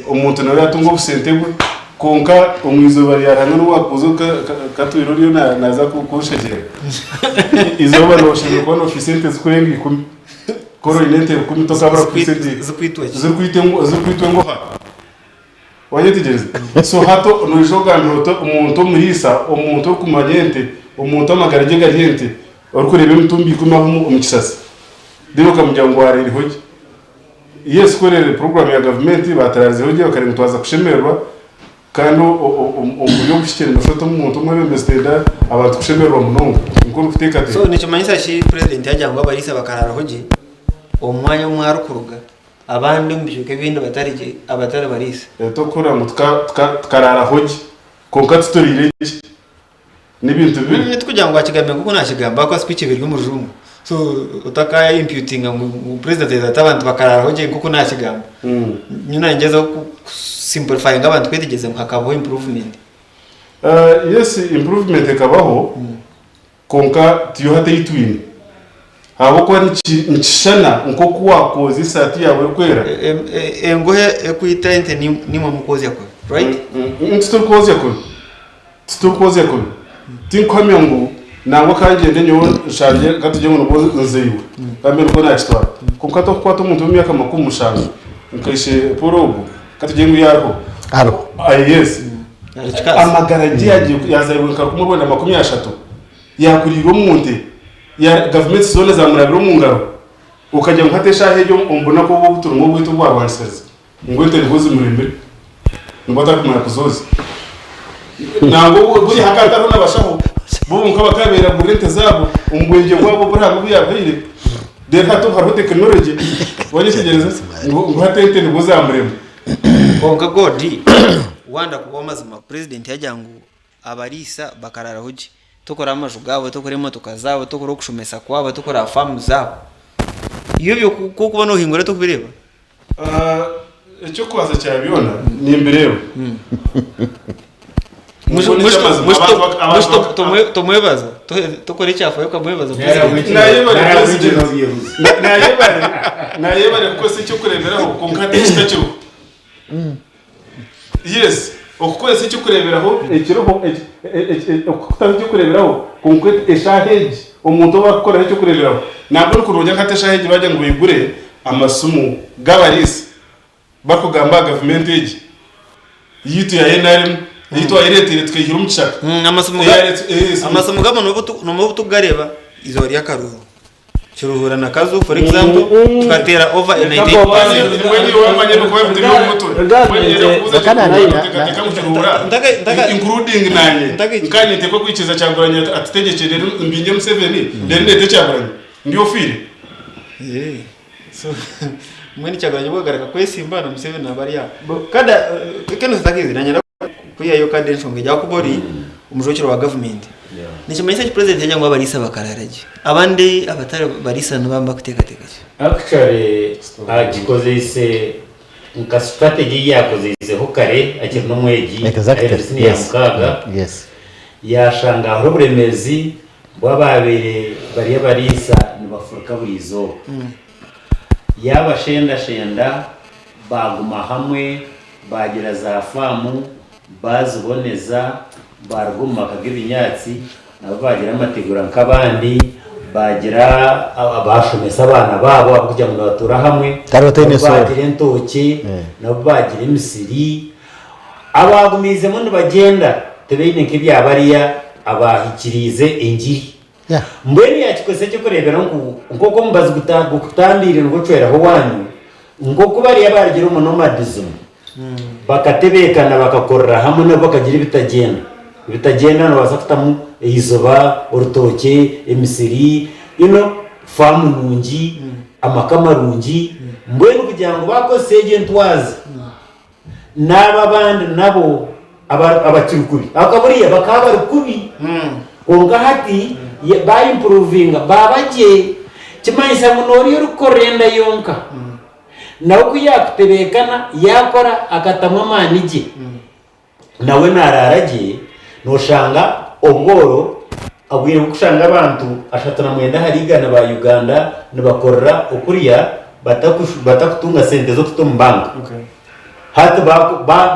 umuntu nawe yatunga ubusente bwe konka umwizoba yarana n'uwakuzo katwiro ryo naza kushegera izoba no shije kono ofisente zikurenga 10 koro inente 10 tokabra ofisente zikwitwe ngo ha wayetigeze so hato nojoga nto umuntu muhisa umuntu kumanyente umuntu amagarije gariente orukurebe mutumbi kumaho umukisasi dero kamujyango wareri hoje yes korere program ya government bataraze hoje bakarengutwaza kushemerwa kandi uburyo bushikira mufoto umuntu umwe bembestenda abantu kushemerwa munongo nko kutekate so nikimanyisaki president yajyango abarisa bakarara hoje umwanya umwarukuruga abandi mbyuke bindi abatari barisa tokora mutkarara hoje konka tutorire n'ibintu biri kugira ngo akigambe kuko nashigamba ko speech biri mu rujungu so utaka imputing mu president atabantu bakarara hoje kuko nashigamba nyuna ngeza simplify ngabantu kwetegeze mukakabaho improvement yes improvement ekabaho konka tiyohate yitwini abo ko nchishana nko kuwa kozi sati yawe kwera ngohe ekwita ente ni mu mukozi yakwe right ntukozi yakwe tinkomye ngo nangwa kangende nyo shanje katuje ngo nzeyiwe kambe ko nakitwara kuko to kwa to muntu w'imyaka 50 nkeshe porobu katuje ngo yarho haro yes amagaraji yazayibuka kumubona 30 yakurira umunte ya government zone za murabiro mu ngaro ukajya nkatesha hejo umbona ko buturu ngo bwitu bwa banseze ngo ite ngozi murembe ngota kumara kuzozi ntabwo buri hakataro n'abashaho bo mukaba kabera burente zabo umgwenje wabo burago buyabire de hato haro technology wanyitegereza ngo hatente ntibuzamurema konka godi wanda kuba mazima president yajyangu abarisa bakarara hoje tukora amaju gabo tukora imotoka zabo tukora kushomesa kwabo tukora farm zabo iyo kuko no hingura tukubireba icyo kwaza cyabibona ni imberewe tumwebaza tukora icyafa yuko amwebaza nayebare kuko si cyo kureberaho kunkate kitacyo yes okuko si cyo kureberaho ekiroho okutari cyo kureberaho kunkwete eshaheji omuntu wakora cyo kureberaho nabwo nukurujya nkate eshaheji bajya ngo bigure amasumu gabarisi bakugamba government age yitu ya NRM yitu ayiretire twihira umucaka amasomo gabo no tugareba izori yakaruru churuhura na kazu for example tukatera over 90% wenye wamanye no kwa mtego moto wenye including nanye kanye tekwa kwikiza cyanguranya atitegekere mbinge Museveni ndende cyanguranya ndiyo fire so mwene cyaguranya bwagaraka kwetsimba na Museveni nabariya kada keno zitakizi nanyera kuya yo kandi nshonge jya kubori umujokero wa government nikimanyisaki president yajya ngo abarisa bakararaje abandi abatari barisa nabamba kutekateka actually agikoze ise nka strategy yakoze ise hokare akiri no mweji exactly yes yashanga aho buremezi bwababere bari barisa nibafuruka burizo yabashenda baguma hamwe bagira za famu baziboneza baraguma kagibinyatsi nabo bagira amategura nk'abandi bagira abashomesa abana babo kujya mu batura hamwe bagira intoki nabo bagira imisiri abagumize mu bagenda tebene nk'ibyabariya abahikirize ingiri mbweni yakikose cyo kurebera ngo ko mbazi gutambira ngo cwera ho wanyu ngo kubari yabagira umonomadism bakatebekana bakakorera hamwe nabo bakagira bitagenda no basafitamu izoba urutoke emisiri famu nungi amakamarungi mbweni kugira ngo bakose agent wazi naba bandi nabo abakirukuri akaburiya bakaba rukubi konga hati ba improvinga babaje kimanyisa munori rukorenda yonka nawe kuyakutebekana yakora akatamwa manije nawe nararaje noshanga obworo abwire kushanga abantu ashatana mwenda harigana ba Uganda nibakorera ukuriya batakutunga sente zo kutumbanga hata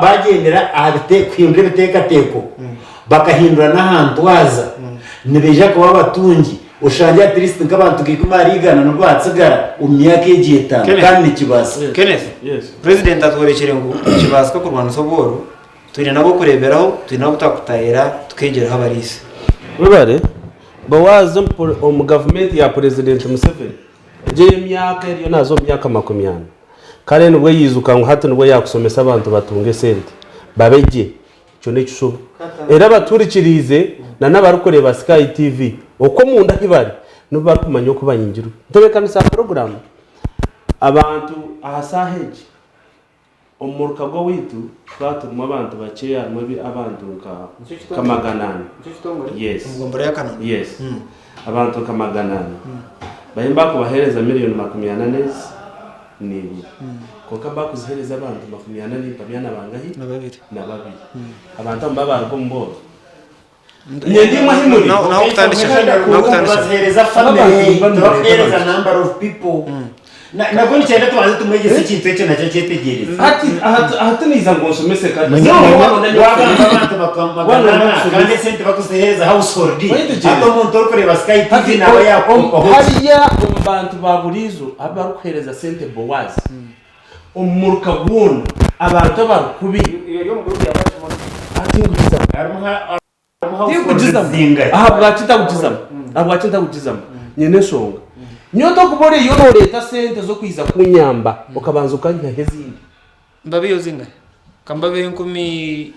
bagendera abite kwindire biteka teko bakahindura n'ahantu waza nibeja kuba batungi ushanje atrist nk'abantu kikumarigana no rwatsigara umyaka yegita kandi kibasa Kenneth president atworekere ngo kibaswa ku Rwanda soboro turi nabo kureberaho turi nabo takutahera tukegera habarisi webare bawaza mu government ya president Museveni je myaka iriyo nazo myaka 20 kare nubwo yizuka ngo hato nubwo yakusomesa abantu batunge sente babeje cyo ne cyo era baturikirize na nabarukoreba Sky TV uko munda hibari nuba kumanya uko banyingiru ntebekana sa program abantu ahasaheje umuruka go witu twatumwa abantu bakeya mwe abantu kamaganana yes ngombora yakanana yes abantu kamaganana bahimba kubahereza miliyoni 40 nibi koka bakuzihereza abantu 40 pamyana bangahi na babiri abantu mbaba rugombo Nyedi mahimuri no kutandisha bahereza family bahereza number of people nabwo nicyenda tubanze tumwegeze ikintu cyo nacyo cyetegereza ati niza ngo nsomese kandi kandi sente bakusehereza household ato umuntu uri kureba Sky TV nawe yakumva hariya abantu baburizo abaruhereza sente bowazi umuruka bwona abantu barukubi yo mu group y'abashimo ati ngukiza ahabwa kitagukizamo nyene songa nyoto kubore yo no leta sente zo kwiza kunyamba ukabanza ukanya hezindi mbabiyo zinga kambabe 10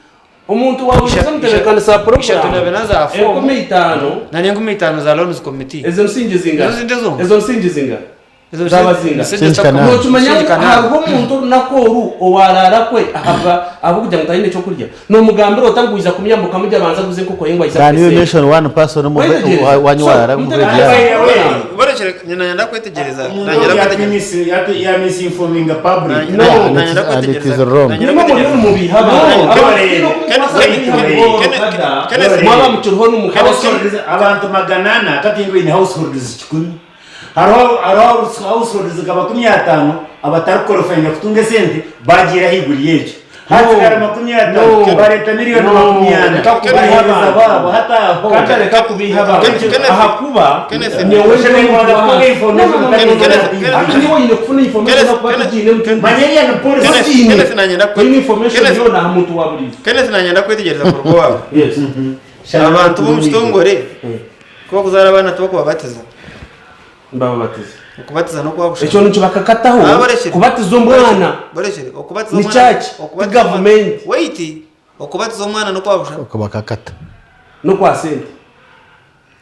umuntu wabuze muterekana sa program ishatuna benaza afo 15 nani 15 za loans committee ezo nsingizinga zabazinga tumenya hariho umuntu nakoru owarara kwe avuga ngo tayine cyo kurya no mugambiro utanguiza kumyambuka mujya banza guze kuko yengwa isa can you nation one person mu wanyara borekere nyanda kwetegereza ya misi informing public nyanda kwetegereza mu bihaba mwaba mucurho n'umukaba abantu maganana katingo in households chikumi haro households zikaba 15 abatarukorofa kutunga sente bagira higuri yejo hatigara 15 bareta miliyoni 40 kakubihaza babo hata ho katareka kubihaba ahakuba nyewe niwe kufuna information kwa kujine mtu manyeria no policy kenese nanyenda information yo na muntu waburiza kenese nanyenda kwetegereza ku rugo wabo yes abantu bo mutongore ko kuzara abana tuba kubabatiza mbabatiza ukubatiza no kwabusha echo nico bakakataho kubatiza umwana borekere ukubatiza ni church government wait ukubatiza umwana no kwabusha ukubakakata no kwa sente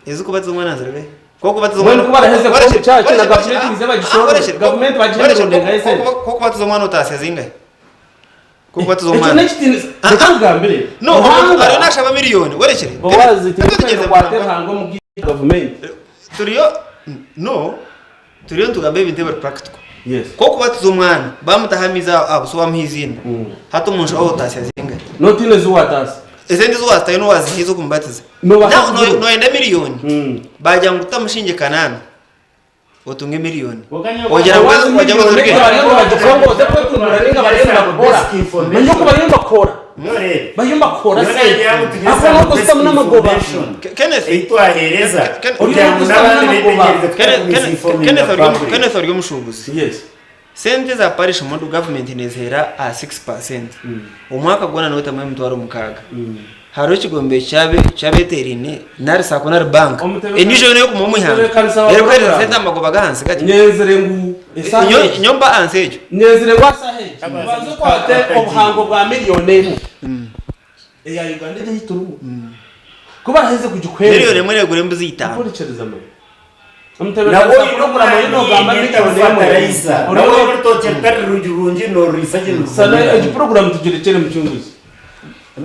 izo kubatiza umwana zerebe ko kubatiza umwana ko baraheze ko church na government izaba gishoro government bagende ndenga ese ko kubatiza umwana utasezinga ko kubatiza umwana echo next atangambere no ari nashaba miliyoni werekere bawazi tigeze kwatera hango mu government turiyo tugambe ibintu bari practical yes ko kubatiza umwana bamutahamiza abuso bamhizina hato umuntu aho utasezinga notine zuwatasa ezendi zuwasta no wazihizo kumbatiza no enda miliyoni bajya ngutamushinge kanana otunge miliyoni ojera wajya ngozurike bajikongo zepwe tumuranenga baremba bora manyo ko baremba kora bayumba kora se afa no kusama n'amagoba Kenneth itwahereza Kenneth ari mushubuzi yes sente za parish modu government nezera a 6% umwaka gwana no tamwe mutwaro mukaga haro kigombe cyabe terine nari sakonar bank enijo ne ku mumuhanga rero kwera sente amagoba gahansi gati nyezere ngu nyomba ansejo nyezere wasahe bazo kwate obuhango bwa miliyoni eya Uganda je hituru kuba heze kujukwera miliyoni mwe gure mbuzi itanu kurichereza mwe na oyi program yino gamba miliyoni raisa na oyi toche karujurunji no research sana eji program tujirechere mchunguzi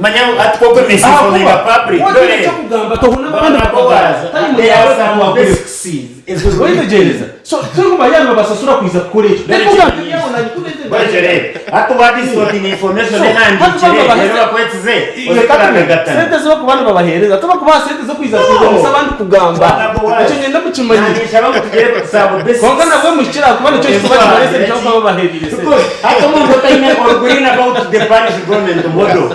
manyamu atkoko mesi for the public dole kugamba to huna bana bakobaza time ya sawa basics wewe jeleza so tungu bayana basasura kuiza kukoresha ndikuga yao na nikulete bajere hato wadi sort information handi chere rero kwetize uzekatagata sente zo kubana babahereza tuba kuba sente zo kuiza kuza abandi kugamba cyo ngenda mukimanyi nishaba kugere sabo basics konga nabwo mushira kubana cyo kuba kibarese cyo kuba bahereza hato mungu taine orguin about the parish government model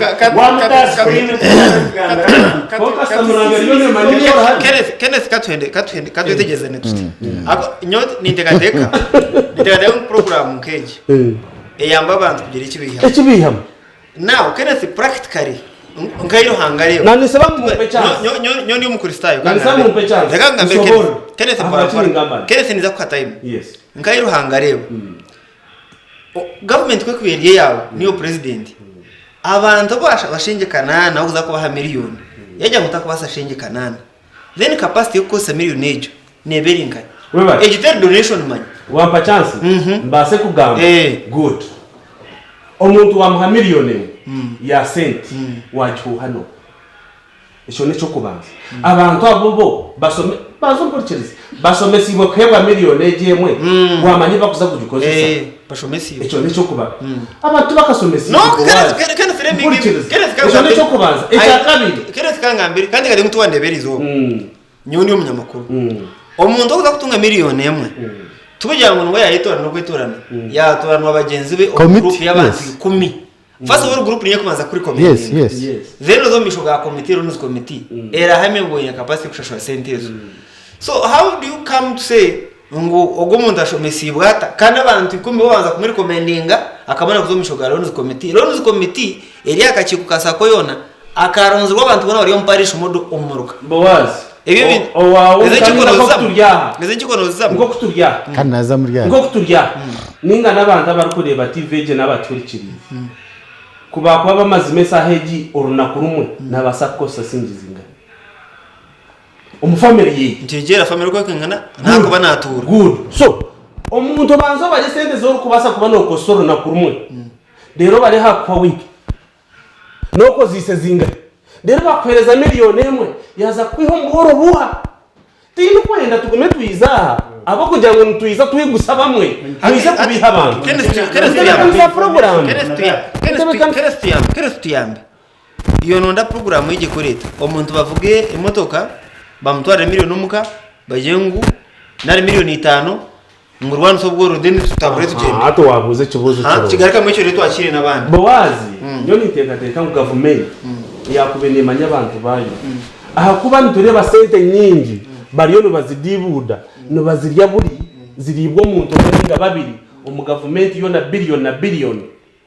Kenneth katwende next nyot nintegateka program keje eyamba abantu kugira ikibiha now Kenneth practically ngairo hangare nani sababu mpe chance nyoni umukristayo nani sababu mpe chance ndakanga Kenneth para Kenneth niza kwa time yes ngairo hangare government ko kwiriye yawe niyo president abantu bashinge kanana naho uza kubaha miliyoni yajya mutakubasa shinge kanana then capacity yo kosa miliyoni ejo neberinga ejiter donation money wampa chance mbase kugamba good omuntu wamuha miliyoni ya senti wacho hano echo nico kubanza abantu abo basome bazomporchereza basome sibo kwebwa miliyoni ejemwe wamanyi bakuza kugikozesa bashomesi echo nico kuba abantu bakasomesi no kana framing echo nico kubanza echa kabiri Kenneth kangambiri kandi kali mtu wandeberizo nyoni umunyamakuru omuntu okuza kutunga miliyoni emwe tukugira ngo ngo yayitorana no kwitorana yatoranwa abagenzi be group y'abantu 10 first of all group niyo kubanza kuri committee then zo mishoga committee runs committee era hame ngo ya capacity kushashwa sentezo so how do you come to say ngo ogomuntu ashomesibwa kandi abantu 10 babanza kumuri commendinga akabona kuzomishoga runs committee eri akakiku kasako yona akaronzwa abantu bona bari mparisha umudu umuruka bowazi ebyo ngo kuturya kanaza muri ngo kuturya ninga nabantu abarukureba TV n'abaturikiriye kuba kwa bamazi mesa heji orunakuru rumwe nabasakosa singizinga umufamily njegera family ko kingana ntako banatura good so umuntu banzo baje sente zo kubasa kuba no kosoro nakuru rumwe rero bari hakwa wiki noko zise zinga rero bakwereza miliyoni imwe yaza kwihomboro buha tino kwenda tugume twizaha abo kugira ngo tuyiza twigusa bamwe twiza kubiha abantu Christian iyo nonda program y'igikoreta umuntu bavuge imotoka bamutwara miliyoni umuka bajengu nari miliyoni 5 ngo rwanda sobwo rodeni tutabure tugende hato wabuze kibuzo cyo kigarika mu cyo reto akire nabandi bowazi yo niteka ngo government yakubene manya abantu bayo aha kuba ntureba sente nyingi bariyo no bazidibuda no bazirya buri ziribwo muntu baringa babiri umugavumenti yo na billion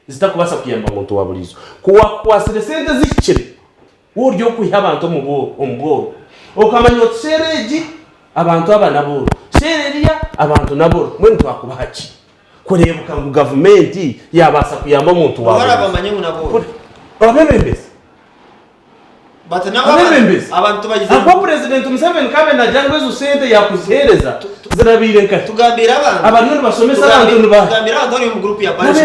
zitakubasa kuyamba muntu waburizo kuwa sente zikire uryo kuyiha abantu mu bwo ukamanya otsereji abantu abanabo sereria abantu nabo mwe ntwakubahaci kurebuka ngo government yabasa kuyamba muntu waburizo bara bamanye nabo babembese abantu bagize abo president Museveni kabe na jango zo sente yakuzihereza zirabirenka tugambira abantu basomesa abantu tugambira abantu bari mu group ya Paris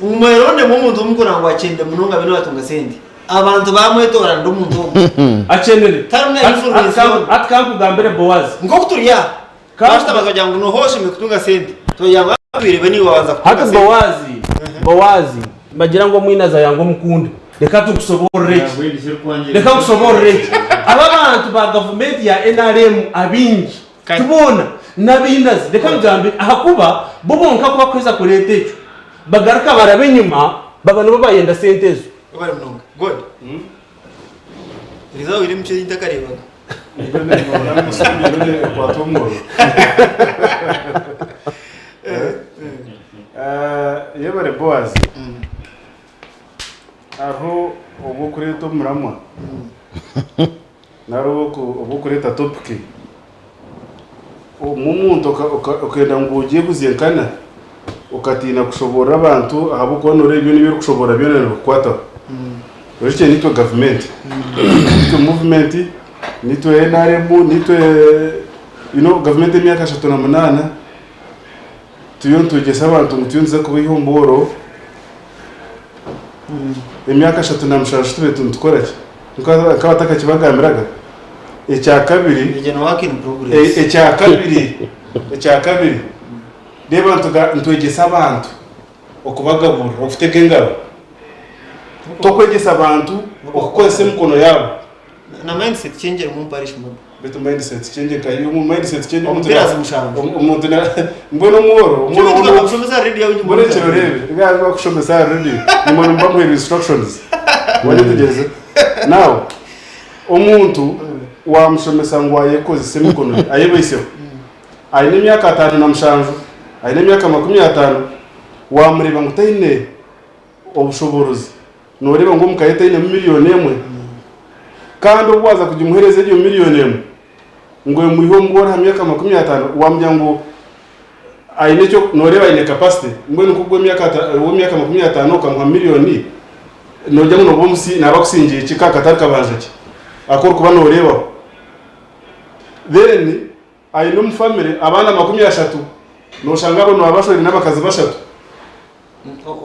umuyeronde mu muntu umukora ngo akende mununga bino batunga sente abantu bamwetora ndo muntu acendere tarumwe influence atkangugambire bowazi ngo kuturya kasta bazajya ngo no hoshe mikutunga sente toyanga babirebe ni wabanza kutunga hata bowazi bagira ngo mwinaza yango mukunda reka tukusoborere aba bantu ba government ya NRM abinji tubona nabindazi reka ngambe ahakuba bubonka kuba kweza kuretecho bagaruka barabe nyuma babano bayenda sentezo bari mnonga god rizaho iri mche ndakarebaga yebare boaz aho ubu kuri to muramwa naro ubu kuri ta topiki umuntu ukenda ngo ugiye kuzenkana ukatina kushobora abantu ahabo konore ibyo nibyo kushobora byo nero kwata urike nitwe government nitwe movement nitwe NRM nitwe government emyaka 38 tuyontuge abantu mutuyunza kubihomboro emyaka 36 tube tuntukorake nk'abataka kibagamiraga ecya kabiri reba ntwegesa abantu okubagabura okuteka engabo tokwegesa abantu okukozesa emikono yabo na mindset change mu parish mu beto mindset change kayo mu mindset change umuntu mbono moro kushomesa radio mbone chero rebe ngaza kushomesa radio nimone mbamwe instructions wali tugeze now umuntu wamushomesa ngo ayekozese emikono ayebese ayine myaka 5 na mshanju ayine myaka 50 wamureba ngo tayine obushobozi noreba ngo mukayeta ine miliyoni emwe kandi ubwaza kujya umuhereze iyo miliyoni emwe ngo muhiho mbora ha myaka 50 wamjya ngo ayine cyo noreba ine capacity ngo nikubwo myaka 50 ukamuha miliyoni nojya ngo bomsi nabakusingiye kikaka tarikabanje ki akora kuba noreba then ayine mu family abana 30 noshanga abo nabashori nabakazi bashatu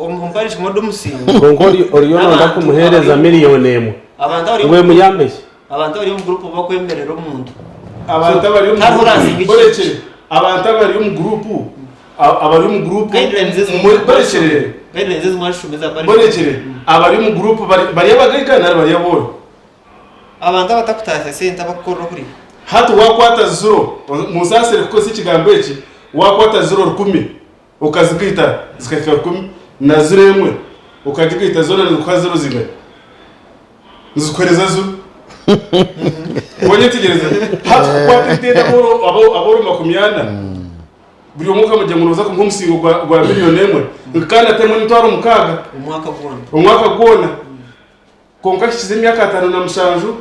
umparish modo musingo ngo oriyono ndakumuhereza miliyoni emwe abantu bari ngwe muyambeshye abantu bari mu group bakwemerera umuntu abantu bari mu group abari mu group guidelines mwashumeza bari abari mu group bari abagayikana bari yaboro abantu batakutasa sente abakora kuri hatu wakwata zero musasere kuko si kigambo eki wakwata 0 ukazigita zikafika 10 na 0 ukagita zona kwa 0 zinga nzikwereza zo wonye tigereza hatu kwata teta aboro makumyana buri umwaka mujyango uza kumumusingo gwa miliyoni emwe nkana temwe ntwaro mukaga umwaka gwona konka kishize imyaka 5 na mushanju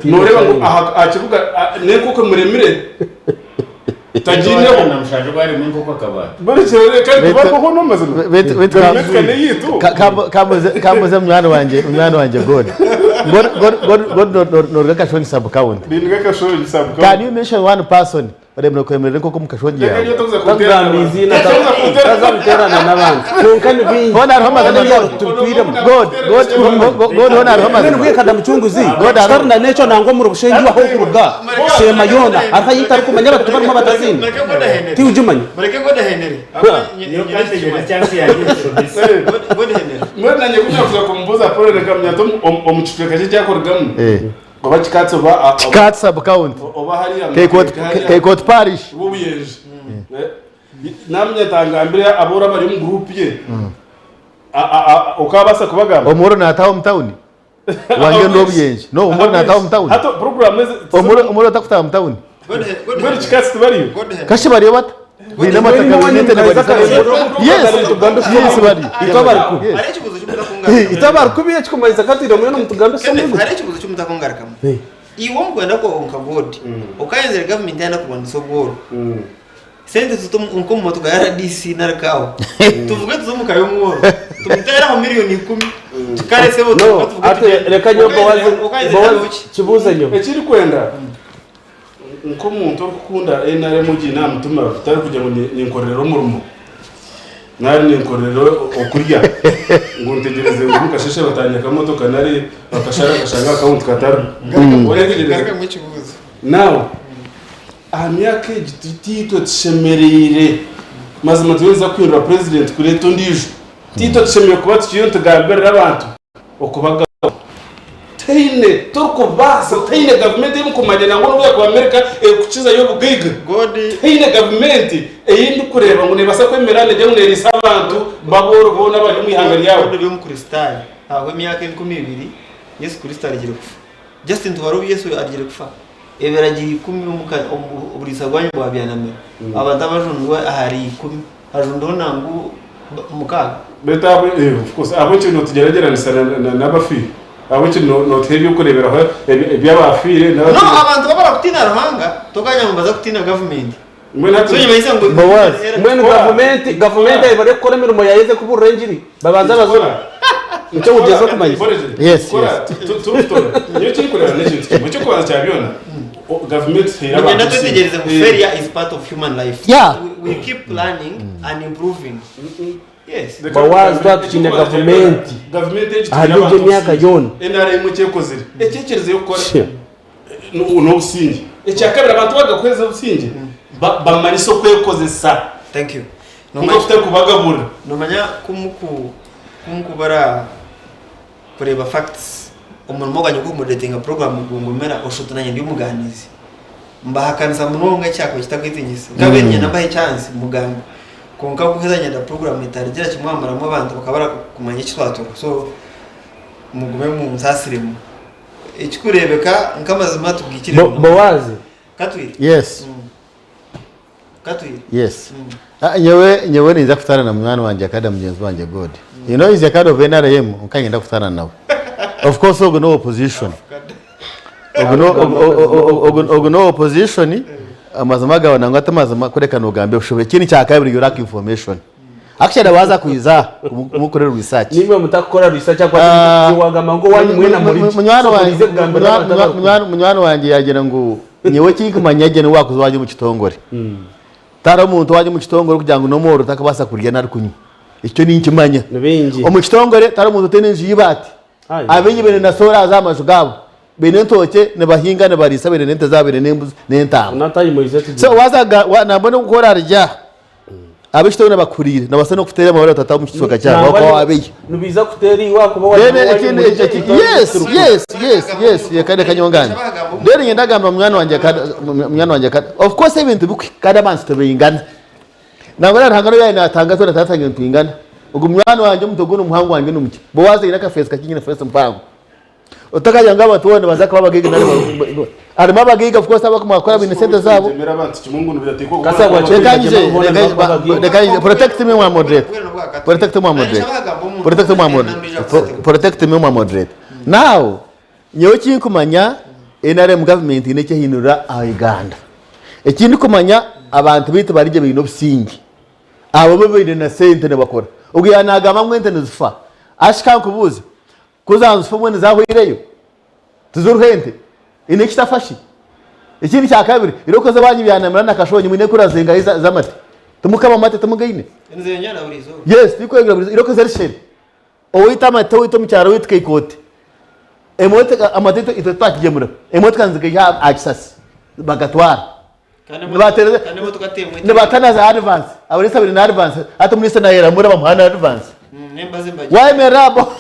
noreba ngo akivuga neko ko muremire tajine na mushanju bari mu ngoko akabara bari cyane kandi bako hono mazina betane yitu kamuze mwana wanje god no gakashoni sub account binga kashoni sub account can you mention one person baremno kwemerera ko mukashoni yawe tagambizi na tazamterana n'abandi konkani bingi hona arhamazana yaro tupire god hona arhamazana ngiye kada mucunguzi god arna necho nango mu rushengi wa hokuruga sema yona arhayita kumanya batuma mu batazini ti ujumanye bareke god henere niyo kandi yo chance ya god henere mwana nyekuza kumbuza pole rekamnya tom omuchiteka cyakorgamo baba chikatso ba chikatso account oba hari kekot parish ubuyeje namye tangambire abora bari mu group ye ukabasa kubagamba omuro na tawo mtawuni wange ndo buyenje no omuro na tawo mtawuni hato program omuro takuta mtawuni god chikatso bariyo kashi bariyo bata bina mataka nete ne bari yes bari itabar kubiye chikumaiza katiro mwe no mutuganda so mwe hari ikibuzo cy'umutakongarakamo iwo mkwenda ko onka god ukayenzera government yana kubanda so god sente tutum unko mu tuga RDC narakawo tuvuge tuzumuka yo mworo tumutera mu miliyoni 10 tukare sebo tuvuge ate reka nyobo wazi kibuza nyo ekiri kwenda nko muntu okukunda enare mugi namutuma tutari kujya ngo ninkorero murumo nari ninkorero okurya ngo ntegereze ngo mukasheshe batanya kamotoka nari bakashanga account katari ngaruka mu kibuzo now amyaka tito tshemerere mazima tuweza kwirwa president kureto ndije tito tshemeye kuba tukiyo tugamberera abantu okubaga teine turko basa teine government iri kumanya nango n'ubuya ku America kukiza yo bugiga teine government eyindi kureba ngo nebasa kwemerane je munerisa abantu baboro bona bari mu ihangari yawo byo mu kristal aho imyaka 12 Yesu Kristo agiye kufa Justin tubaru Yesu agiye kufa eberagiye 10 umuka uburisa gwanyu bwabyaname abadabajundwa ahari 10 ajundo nangu mukaga beta of course abo cyo tugerageranisha n'abafi abo cyo no tebi ukurebera aho byabafire no abantu babara kutina ruhanga tokanya mbaza kutina government so nyuma ngo government bari gukora imirimo yaheze ku burengiri babanza bazura icyo ugeze kumanya yes niyo cyo kureba n'icyo cyo kubanza cyabiona government here about to tegereza ngo failure is part of human life we keep planning and improving yes bawazi twakinya government ahajye myaka yone enare mu cyekozere ekekereze yo gukora no busingi ecyakabira abantu bagakweza busingi bamanye so kwekozesa thank you no mafite kubagabura no manya kumukubara kureba facts umuntu moganye ko moderating program gungumera oshotunanye ndi umuganizi mbahakanza munonga cyako kitakwitingisa kabenye nabahe chance muganga konka kuhezanya da program itarigira kimwamara mu abantu bakabara kumanya cyitwato so mugume mu nsasiremo ikikurebeka nkamazima tubwikire bawazi katwiri yes katwiri yes nyewe niza kutana na mwana wanje akada mjenzi wanje god you know is a kind of NRM ukagenda kutana nawe of course no opposition no opposition amazima gawa nangwa tamazima kureka no gambe ushobe kini cya kabiri yo lack information actually waza kuiza mukorera research nimwe mutakora research kwa kiwagama ngo wanyu mwena muri munywano wanje yagira ngo nyewe kinkumanyage ni wakuzo waje mu kitongore tara umuntu waje mu kitongore kugira ngo no moro takabasa kurya nari kunywa icyo ni nkimanya mu kitongore tara umuntu tenenje yibati abenye bene na sora z'amashu gabo bene ntoke ne bahinga ne barisa bene nente zabene nembuzi nentamo natayi moize so wazaga nambone gukora arya abishito na bakurire nabasa no kutera amabara tata mu kisoka cyabo ko abeye nubiza kuteri wako ba yes yakade kanyongana dere ngenda gamba mwana wanje of course ibintu bikada bansi tebingana ntabwo ari hangano yayo natanga to natatangira twingana ubwo mwana wanje mutogo n'umuhango wanje n'umuki bo waze ina kafesi kakingina fesi mpango utakaje ngaba tuone bazaka babagege nari arimo abagiga of course abakumakora bine sente zabo kasa Dekanje protect me wa moderate now nyoki kumanya NRM government ine cyahinura Uganda ikindi kumanya abantu bitu barije bintu bisingi abo bebe na sente ne bakora ubwo yanagama mwente nzifa ashika kubuza kuzanzfa mwene zahwireyo tuzuruhente ine kitafashi ikindi cya kabiri irokoze banyibyanamira nakashonye mwine kurazenga zamate tumukama mate tumugaine nzenya na urizo yes bikwegera burizo irokoze risheri owita mate wito mucyaro witke ikote emote amatito itatakigemura emote kanzige ya access bagatwara ne batana za advance abari sabiri na advance hata muri sana yera muri bamuhana advance nembaze mbaje wae merabo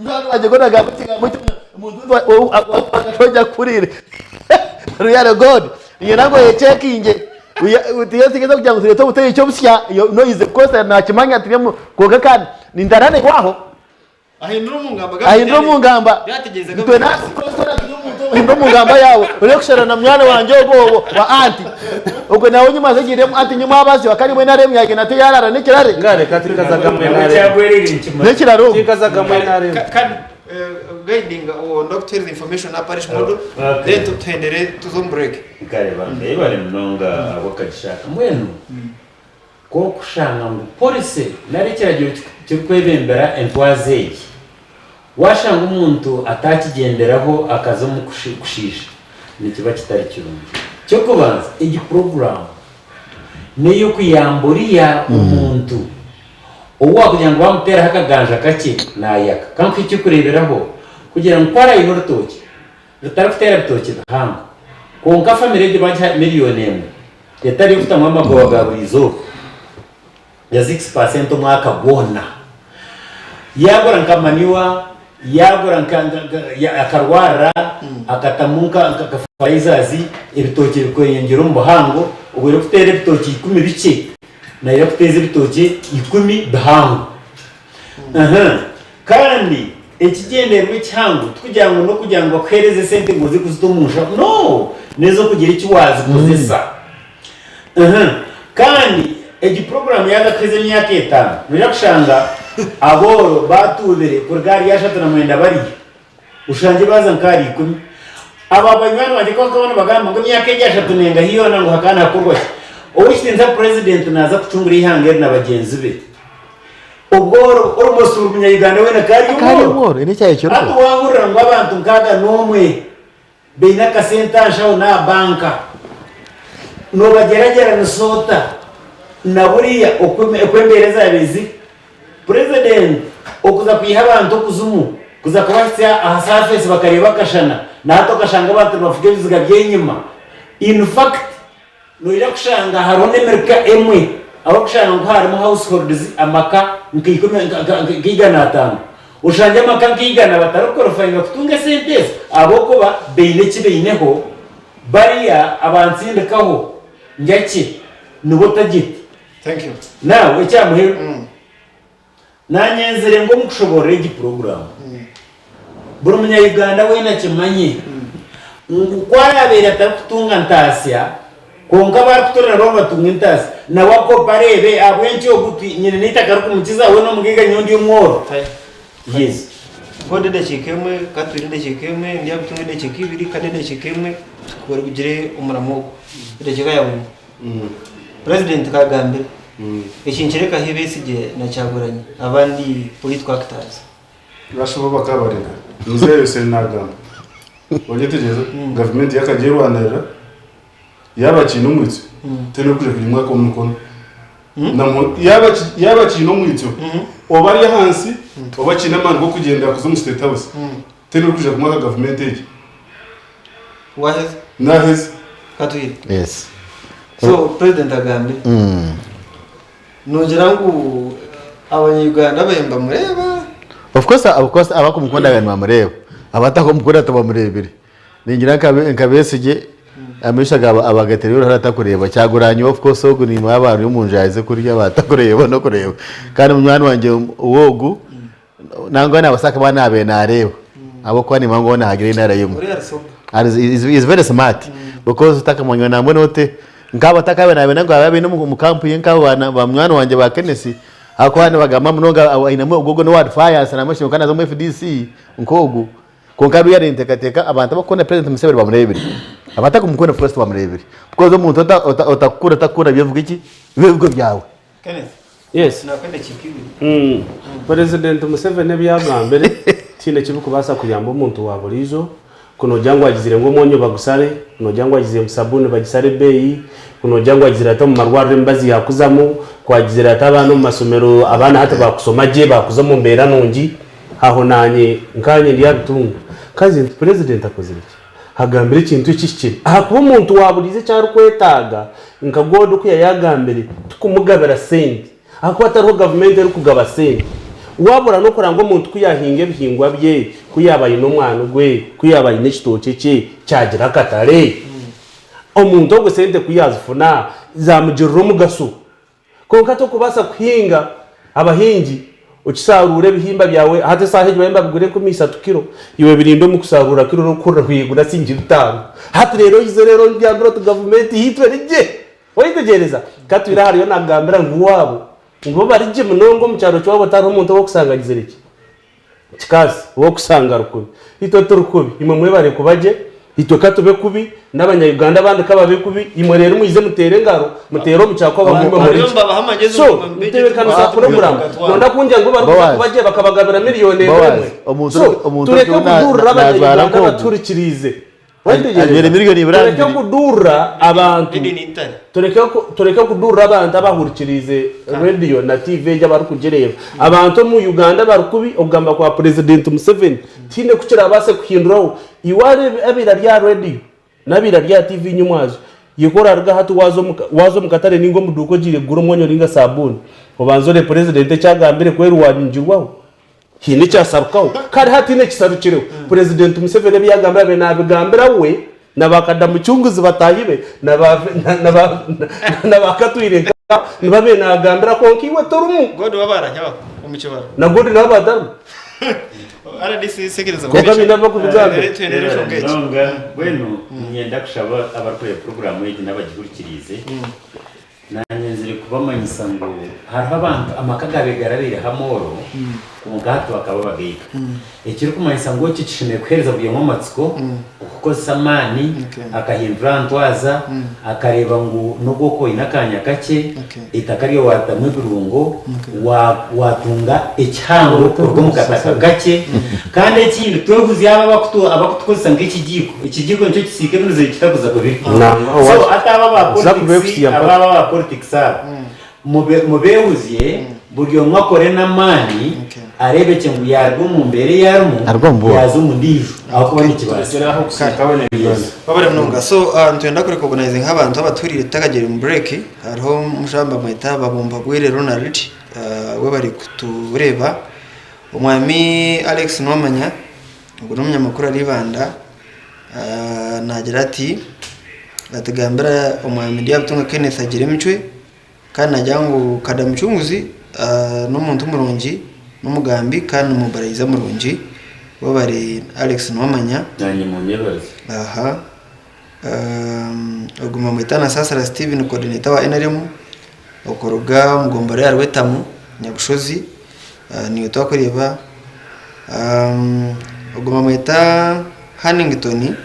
mwana waje gona gamutinga umuntu akatoja kurire ruyare god yenango yechekinge utiyesigeza kugira ngo tureto buteye cyo busya no ize kosa na kimanya atiremo koga kandi nindarane kwaho ahindura umungamba twe nasi ahindura umungamba yawe uri kushara na mwana wanje obo wa anti ubwo nawe nyuma zagiremo anti nyuma abazi wakari mwe naremye yake nate yarara nikirare ngare katika mwe naremye nikiraro katika mwe naremye guiding or doctor's information aparish modo then to tendere to some break kare bambe bale mnonga abakashaka mwenu ko kushanga mu police nari kiragiro cyokwebembera entwaze washanga umuntu atakigenderaho akaza mu kushisha nikiba kitari kirumwe cyo kubanza igi program niyo kuyamburiya umuntu uwa kugira ngo bamutera hakaganja kake nayaka kanko icyo kureberaho kugira ngo kwara ino rutoki rutarafitera rutoki hanga konka family de bajya miliyoni emwe yatari ufite amamago wagaburizo ya 6% mwaka bona yagora nkamaniwa yagora akarwara akatamuka akafaizazi ibitoki bikoyengera mu bahango ubwo rufitere bitoki 10 bice na yakuteze bitoki 10 bahango kandi ikigenderwe cyangu kugira ngo no kugira ngo kwereze sente ngo zikuzutumusha no nezo kugira icyo wazi kuzisa kandi egi program yaga krize myaka 5 birakushanga abo batubere kurgari yashata na mwenda bari ushanje baza nkari 10 aba banywana baje ko kabona bagamba ngo myaka yashata nenga hiyo nango hakana hakorwa uwishinza president naza kucungura ihangere na bagenzi be ubwo urumosura umunyayuganda we na kari umoro ine cyaye cyo atu wahurira ngo abantu nkaga nomwe beina kasenta shaho na banka no bageragera nsota na buriya okwembereza abizi president okuza kuyiha abantu kuzumu kuza kubasya ahasurface bakareba kashana nato kashanga abantu bavuge biziga byenyuma in fact no ira kushanga harone merika emwe abo kushanga ngo harimo households amaka nkigana atanu ushanje amaka nkigana batarokorofanya kutunga sentes aboko ba beine kibeineho bariya abansindikaho njyake nubo tagiti. Thank you. Now ecyamuhe nanyenzere ngo mukushobora igi program buri munyayuganda we nakimanye kwayabera takutunga ntasya konka barakutorera roba tunga ntasi na wako parebe abwencho guti nyine nitakaruka mukiza we no mugiga nyondi umworo. Yes. Gode de chikemwe katwiri de chikemwe ndiya bitunga de chikibiri kade de chikemwe kwari kugire umuramo de chikaya President Kagame Eishengyero hebesije na cyaguranye abandi political actors bashoboka bakabareka nzeye senagamba onyetegezo government yakagera wanera yabakino mwitso tene kuje kurimwa ko mukono namo yabakino mwitso obari hansi obakina man go kugenda kuzo mu state house tene kuje kumwa government ege wahez nahez katwiri. Yes. So President Kagame nongera ngo abanyuganda bahemba mureba of course abakumukunda abantu bamureba abatako mukunda tubamurebere ningira nkabesije amishaga abagateri uri hatakureba cyaguranye of course ogu ni abantu yo munje yaze kurya batakureba no kureba kandi umwana wanje wogu nango nabasaka bana be nareba abo kwani mango na hagire narayemo is very smart because utakamanya namwe note ngaba takabe nabe nango ababe no mu camp yenkabo bana ba mwana wanje ba Kenesi akwani bagama mnoga inamwe ugogo no ward fire sana mashimo kana zo mu FDC nkogu konkaru yari ntekateka abantu bakona president Museveni bamurebere abataka umukona first bamurebere because umuntu utakura byavuga iki bivugo byawe Kenneth yes nakwenda kipibi president Museveni byagambere tine kibuko basa kuyamba umuntu waburizo kuno jangwa agizire ngo monyo bagusare kuno jangwa agizire musabune bagisare beyi kuno jangwa agizire ata mu marware mbazi yakuzamo kwagizire ata abantu mu masomero abana hata bakusoma je bakuzamo mbera nongi aho nanye nkanye ndi yabitunga kazi president akozire hagambire ikintu cy'ikiki aha kuba umuntu waburize cyari kwetaga nkagodo ko yagambire tukumugabira sente aha kuba atariho government ari kugaba sente wabura no kurangwa umuntu kuyahinga bihingwa bye kuyabaye no mwana gwe kuyabaye n'ikitoke cye cyagira katare umuntu ogwe sente kuyazifuna zamujirro mugaso konka to kubasa kuhinga abahingi ukisarura bihimba byawe hate sahe bimba bigure ku 3 kilo iwe birindo mu kusarura kilo no kurra kwigura singira 5 hate rero izo rero byagura to government hitwe rije wayitegereza katwira hariyo nagambira nguwabo ngo barije munongo mu cyaro cyo batari umuntu wo kusangagiza iki kikazi wo kusanga rukubi ito turukubi imwe bare kubaje ito katube kubi n'abanyayuganda bandi kababe kubi imwe rero muyize mutere ngaro mutero mu cyako bagumbe muri so bitebe kana sa program nonda kunja ngo baruka kubaje bakabagabira miliyoni emwe tureke kudurra abanyayuganda baturikirize Ajere miliyoni burandi tureke kudurra abantu tureke kudurra abantu abahurikirize radio na TV y'abaru kugereva abantu mu Uganda barukubi ogamba kwa president Museveni tine kucira base kuhinduraho iware abira rya radio nabira rya TV nyumwazo yikora rga hatu wazo mukatare ningo muduko jire guro mwonyo ringa sabuni obanzore president cyagambire kweru wanjirwaho hine cyasarukaho kandi hatine kisarukireho president Museveni byagambira be nabigambira we nabakada mu cyunguzi batayibe nabakatwireka nibabe nagambira ko kiwe torumu god wabaranya umukibara na god nabadaru RDC segereza ko gabi nava kubigambe nonga bueno nyenda kushaba abarkoye program y'iki n'abagihurikirize nanyenzire kubamanyisa ngo hariho abantu amakagabe garabire hamoro umugato bakaba bagika ikiri kumanyisa ngo kicishime kwereza buye mu matsiko kuko samani akahindura ntwaza akareba ngo nubwo inakanya kake itakariyo watamwe birungo watunga icyango urwo mukataka gake kandi ikindi twevuze abakutukoza ngo ikigiko nicyo kisike binuze kitakuza ko biri so ataba ba politics mubehuziye buryo mwakore namani arebe cyengu yarwo mu mbere yarmu yazo mundijo akuba nikibazo babare mnonga so ntwenda ko recognize nk'abantu abaturire takagera mu break hariho mujamba mwita babumba gwire Ronald we bari kutureba umwami Alex Nomanya ngo n'umunyamakuru ari banda nagira ati gatagambira umwami Diabutunga Kenneth agire micwe kandi najyango kadamucunguzi n'umuntu umurungi n'umugambi kandi umubarayiza murungi bo bari Alex Nomanya nanye mu nyebazi oguma mwitana sasa Steven coordinator wa NRM okoroga mugombara ya rwetamu nyabushozi niyo twakoreba oguma mwita Hannington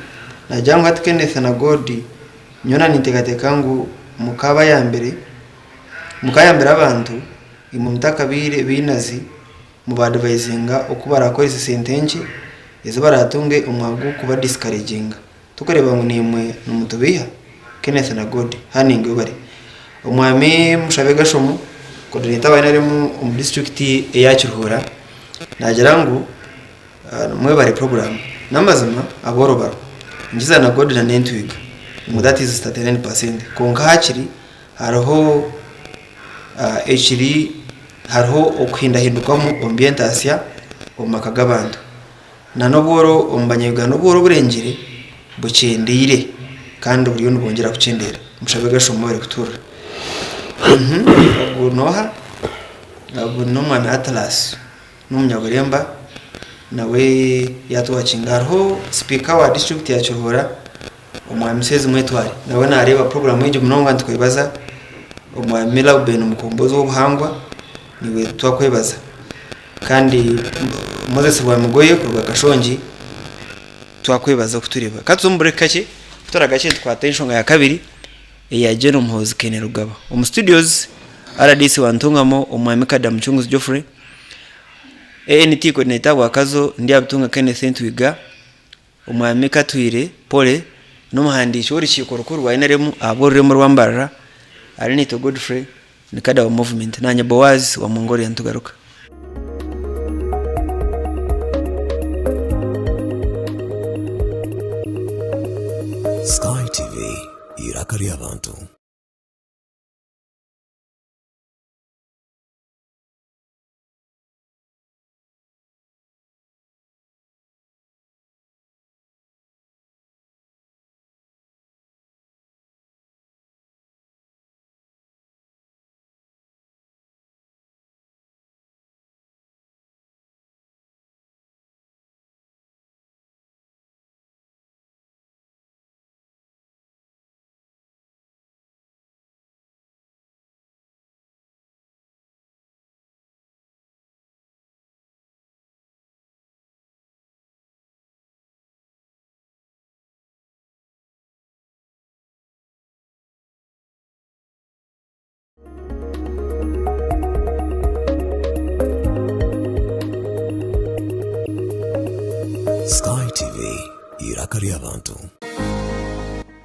najyango ati Kenneth na Godi nyona nitegateka ngo mukaba ya mbere abantu imumtakabire binazi mu badvisinga okubara ko isi sentenci izo baratunge umwagu kuba discouraginga tukoreba ngo nimwe numutubiha Kenneth na God haninge bari umwami mushabe gashomo coordinator wa NRM mu district ya Kiruhura nagira ngo mwe bari program namazima aboroba ngiza na God na Nentwig mu that is 39% konka hakiri hariho hariho okuhindahindukamu ambientation omakagabantu nanoboro ombanyegano boro burengere bucendire kandi buri yone bongera kucendera mushabaga shomo bari kutura noha no mwana Atlas n'umunyagoremba nawe yatuhacingarho speaker wa district ya Cyuhura umwamisezi mwetwari nawe nareba program y'ijyo munonga tukwibaza umwamila Ben umukombozo w'ubuhangwa niwe twakwibaza kandi Moses Rwamugoye kurwa Kashongi twakwibaza kutureba katsumbure kake turagace twateye inshonga ya kabiri ya Gen.Kainerugaba studios RDC wantungamo umwami Kadam Chunguzi Geoffrey NT coordinator wakazo ndi abutunga Kenneth Ntwiga umwami Katwire Pole n'umuhandisho w'urukiko rukuru rwa NRM aboremo rwambarara ari Nito Godfrey ni kada wa movement na Nyabowazi wa Mongolia ntugaruka Sky TV irakari abantu. Sky TV irakari abantu.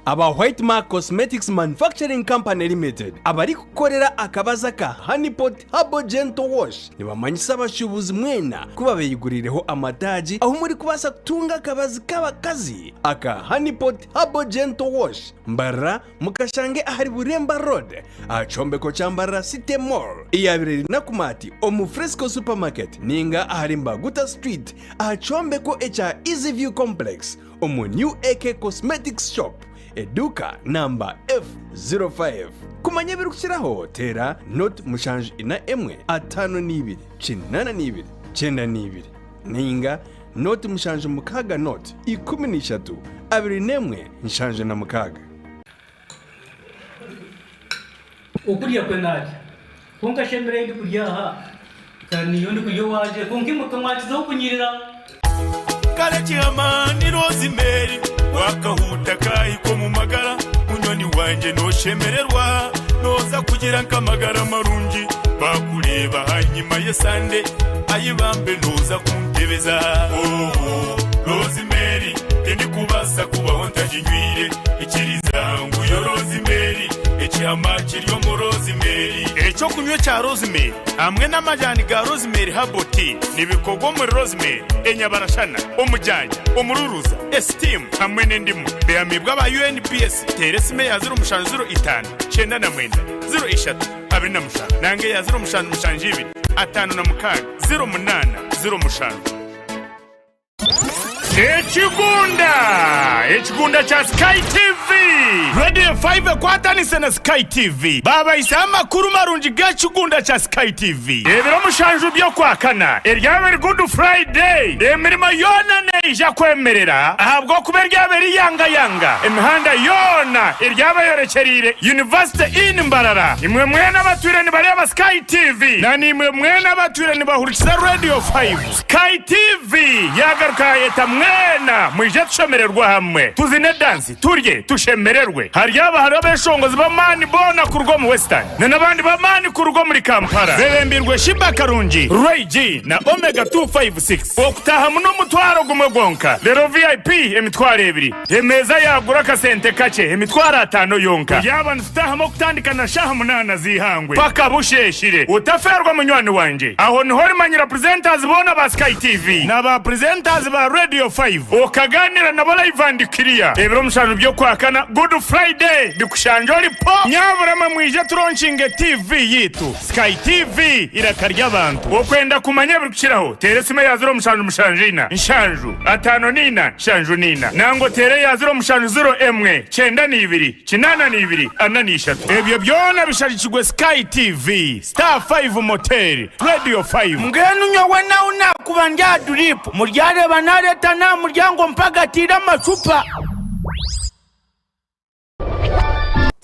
Aba White Mark Cosmetics Manufacturing Company Limited abari kukorera akabaza ka Honeypot Herbal Gentle Wash nibamanyisa abashubuzi mwena kuba beyigurireho amataji aho muri kubasa kutunga akabazi k'abakazi aka Honeypot Herbal Gentle Wash mbara mukashange ahari Buremba Road achombeko cyambara City Mall iyabireri nakumati omu Fresco Supermarket ninga ahari Mbaguta Street achombeko echa Easy View Complex omu New AK Cosmetics Shop Eduka number F05 kumanya birukiraho tera not mushange ina emwe atano nibiri chinana nibiri chenda nibiri ninga not mushange mukaga not 13 abiri nemwe nshange na mukaga ukuriya kwenaje kunka shemere ndi kuryaha kandi yondi kuyo waje kunki mukamwajizo kunyirira kale cyama ni Rosemary wakahuta kayiko mu magara unyoni wanje no shemererwa noza kugira nkamagara marungi bakureba hanyuma yesande ayibambe noza kuntebeza Rosemary ndi kubasa kubaho ntajinywire ikirizangu yo Rosemary ecyama kiryo mu Rosemary ecyo kunywa cya Rosemary hamwe n'amajani ga Rosemary haboti nibikogo muri Rosemary enyabarashana umujyanye umururuza esteem hamwe n'indimu beyamibwa ba UNPS teresime ya 0 cenda na mwenda 03 abiri na mushana nange ya 0 mushanjibiri atanu na mukaga 08 Echigunda cha Sky TV Radio 5 kwatanise na Sky TV baba isama kuru marungi gachigunda cha Sky TV ebiro mushanju byo kwakana eryaberi Good Friday emirimo yona neja kwemerera ahabwo kuberyaberi yanga emihanda yona eryaba yorekerire University in Mbarara imwe mwena baturani bari aba Sky TV na nimwe mwena baturani bahurikiza Radio 5 Sky TV yagaruka yeta mwena mwije tushemererwa hamwe tuzine dance turye tushemererwe haryaba hari abeshongozi bamani bona kurwo mu Western n'abandi bamani kurwo muri Kampala bebembirwe Shiba Karungi Ray G na Omega 256 okutaha muno mutwaro gumwegonka rero VIP emitwaro ebiri emeza yagura kasente kake emitwaro 5 yonka yaba nfitaha mo kutandika na shaha 8 zihangwe paka busheshire utaferwa munywani wanje aho niho rimanyira presenters bona ba Sky TV na ba presenters ba Radio 5 okaganira nabo live and clear ebiro mushanu byo kwakana Good Friday Friday bikushanjori po nyaburama mwije turonchinge TV yitu Sky TV irakarya abantu okwenda kumanya bikiraho teresime yaziro mushanju mushanjina nshanju atano nina nshanju nina nango tere yaziro mushanju 0 emwe 92 82 ananishatu ebyo byona bishajikigwe Sky TV Star 5 Motel Radio 5 ngenu nyowe na una kubanja drip muryare banareta na muryango mpagatira amacupa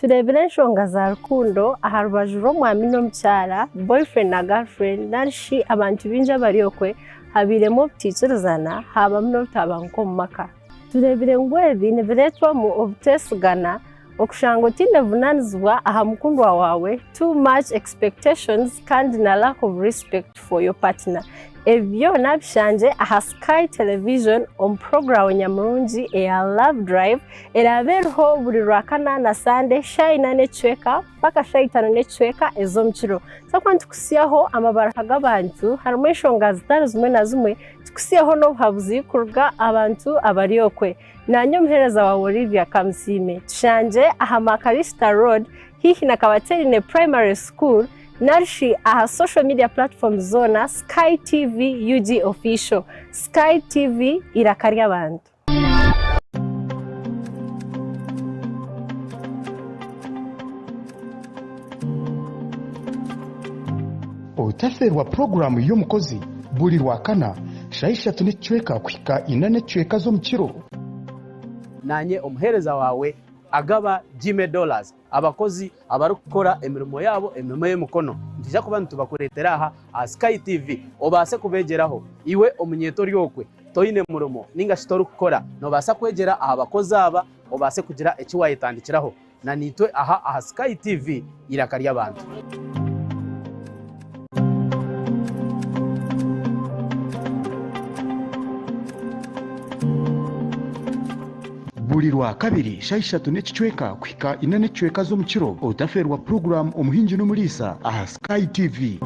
turebere enshonga za rukundo aha rubaju rw'omwami n'omukyara boyfriend na girlfriend narishi abantu binja bariokwe habiremu obutikirizana habamu n'obutaba nk'omu maka turebere ngu ebi nibireetwamu obuteesigana okushanga otinevunanizibwa aha mukundwa wawe too much expectations kandi na lack of respect for your partner ebyo nabishanje aha Sky Television program nyamurungi eya Love Drive erabereho buri rwakana na Sunday shayina necweka paka shayitano necweka ezomukiro sakwa tukusiyaho amabaraka g'abantu harimo enshonga zitari zimwe na zimwe tukusiyaho n'obuhabuzi kuruga abantu abariokwe nanyo muhereza wa Olivia Kamsime tushanje aha Makarista Road hihi na Kabaterine Primary School narishi aha social media platforms zona Sky TV UG official Sky TV irakarya abantu otaferwa programu y'omukozi buli rwakana shaisha tunechweka kuhika inane chweka zo mukiro nanye omuhereza wawe agaba $10 abakozi abarukora emirimo yabo emirimo y'emukono ndija kuba ntubakuretera aha Sky TV obase kubegeraho iwe omunyeto ryokwe toyine murumo ninga shitori gukora no basa kwegera aha bakozi aba obase kugira ekiwayitandikiraho na nitwe aha Sky TV irakarya abantu buli rwa kabiri shaishatu n'ekicweka kuhika inane ecweka zo mukiro otaferwa program omuhingi n'omulisa aha Sky TV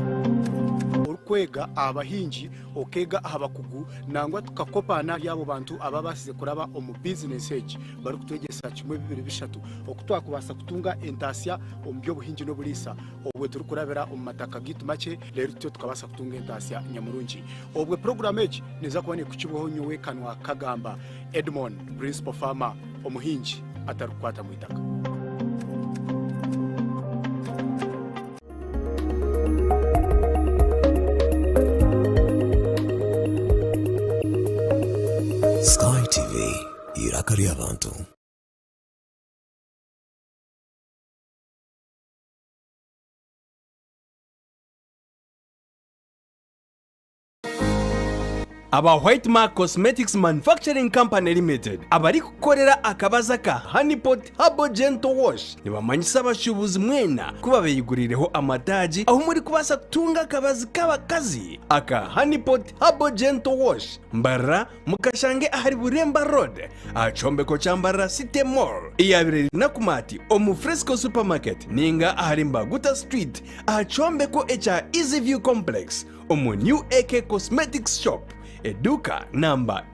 kwega abahingi okega abakugu nangwa tukakopana yabo bantu ababasize kuraba omu business age bari kutwegesa kimwe bibiri bishatu okutwakubasa kutunga entasya omu byobuhingi n'obulisa obwe turi kurabera omu mataka gitu make rero tyo tukabasa kutunga entasya nyamurungi obwe program age neza kubone kukiboho nyowe kanwa kagamba Edmond principal farmer omuhingi atarukwata mu itaka Sky TV irakarya abantu aba White Mark Cosmetics Manufacturing Company Limited abari kukorera akabaza ka Honeypot Herbal Gentle Wash nibamanyisa abashubuzi mwena kuba beyigurireho amataji aho muri kubasa kutunga akabazi k'abakazi aka Honeypot Herbal Gentle Wash mbara mukashange ahari Buremba Road achombeko cyambara City Mall iyabire nakumati omu Fresco Supermarket ninga ahari Mbaguta Street achombeko echa Easy View Complex omu New AK Cosmetics Shop eduka namba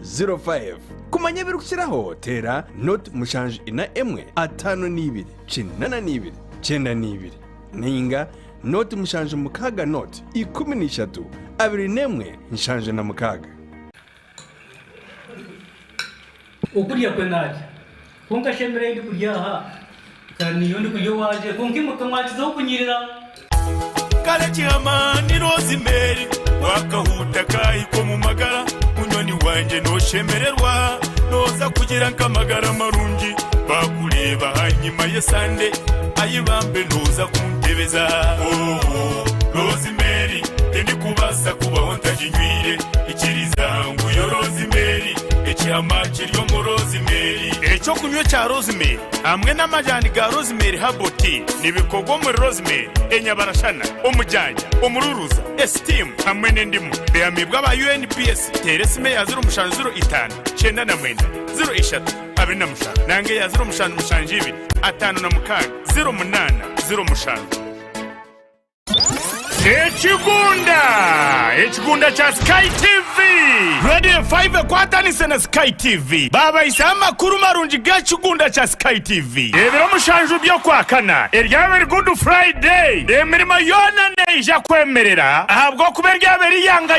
F05 kumanya birukiraho tera not mushanju ina emwe atano nibiri chinana nibiri chenda nibiri ninga not mushanju mukaga not 13 abiri nemwe nshanju na mukaga ukuriya kwenaje kunka shemere ndi kuryaha kandi yondi kuyo waje kunki mukamwakizaho kunyirira kale chama ni Rosemary wakahuta kahiko mu magara munyoni wanje no shemererwa noza kugira nkamagara marungi bakureba hanyuma ye Sunday ayibambe noza kuntebeza Rosemary ndi kubasa kubaho ntaginywire ikiriza ngo yo Rosemary ecyama kiryo mu Rosemary ecyo kunywa cya Rosemary hamwe n'amajani ga Rosemary haboti nibikogo muri Rosemary enyabarashana omujanja omururuza esteem hamwe n'endimu beamibwa ba UNPS teresime ya 0.05 cyenda na mwenda 03 abiri na mushana nange ya 0.5 mushanjibi atano na mukaga 08 0 mushana Ekigunda cha Sky TV Radio 5 kwatanise na Sky TV baba isama kuru marungi g'ekigunda cha Sky TV ebiro mushanju byo kwakana eryaberi Good Friday emirimo yona neija kwemerera ahabwo kuberya beri yanga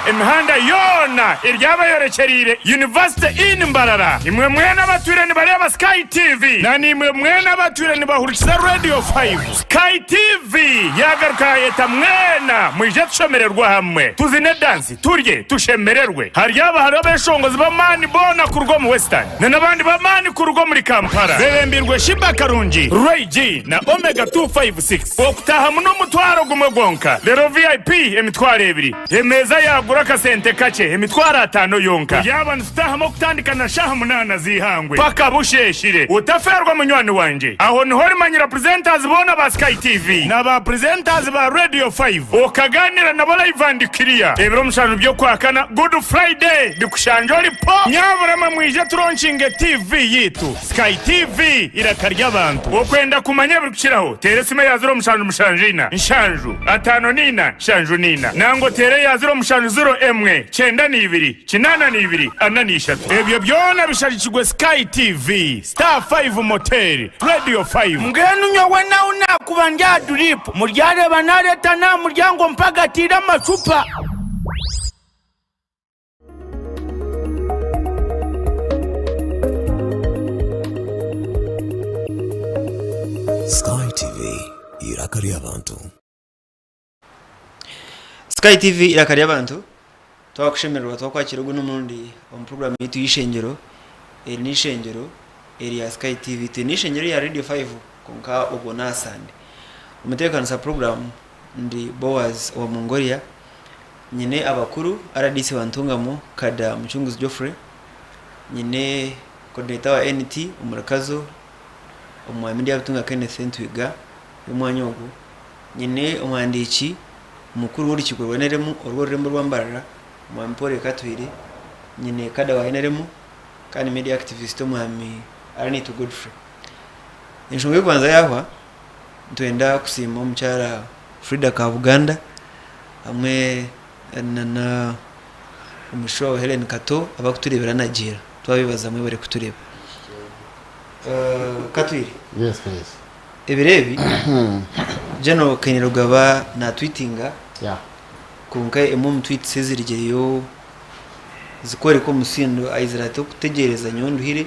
emihanda yona eryaba yorekerire University in Mbarara imwe mwena batureni bari aba Sky TV na nimwe mwena batureni bahurikiza Radio 5 Sky TV yagaruka yeta mwena mwije tushemererwa hamwe tuzine dance turye tushemererwe hari abeshongozi bamani bona kurwo mu Western n'abandi bamani kurwo muri Kampala bebembirwe Shiba Karungi Ray G na Omega 256 okutaha muno mutwaro gumwe gonka rero VIP emitwaro ebiri emeza yagura kasente kake emitwaro 5 yonka yaba nfutaha mo kutandika na shaha munana zihangwe paka busheshire utaferwa munywani wanje aho niho rimanyira presenters bona ba Sky TV na ba presenters ba Radio 5 okaganira na bola ivandikiriya ebiro mushanu byo kwakana Good Friday bikushanjori po nyaburama mwije turonchinge TV yitu Sky TV irakarya abantu okwenda kumanya bikiraho teresime yaziro mushanu mushanjina nshanju 5 shanju nina nango tere yaziro mushanju 0 emwe 9 2 8 ebyo byona bishajikigwe Sky TV Star 5 Motel Radio 5 mgenu nyowe na unakubanja drip muryare banareta na muryango mpagatira amacupa Sky TV irakari abantu. Sky TV irakari abantu twakushemererwa twakwakirwa n'umundi mu program yitu Eishengyero Eishengyero area Sky TV Eishengyero ya Radio 5 konka ubona sande umutekano sa program ndi Boaz wa Mongolia nyine abakuru RDC bantungamo kada muchunguzi Geoffrey nyine coordinator wa NT umurakazo umwamindi yabutunga Kenneth Ntwiga y'umwanyogo nyine umwandiki mukuru w'uri kigorwa neremu urwo rembo rwambarara mwampore katwiri nyine kada wa neremu kandi media activist umwami Arnito Godfrey inshonge kwanza yahwa ntwenda kusima umucyara Frida Kabuganda amwe na umusho Helen Kato abakuturebera nagira twabibaza mwe bare kutureba Katwiri yes please ebirebi Gen.Kainerugaba na tweetinga kunka emu tweet sezirigeyo zikore ko musindo aizirato kutegereza nyonduhire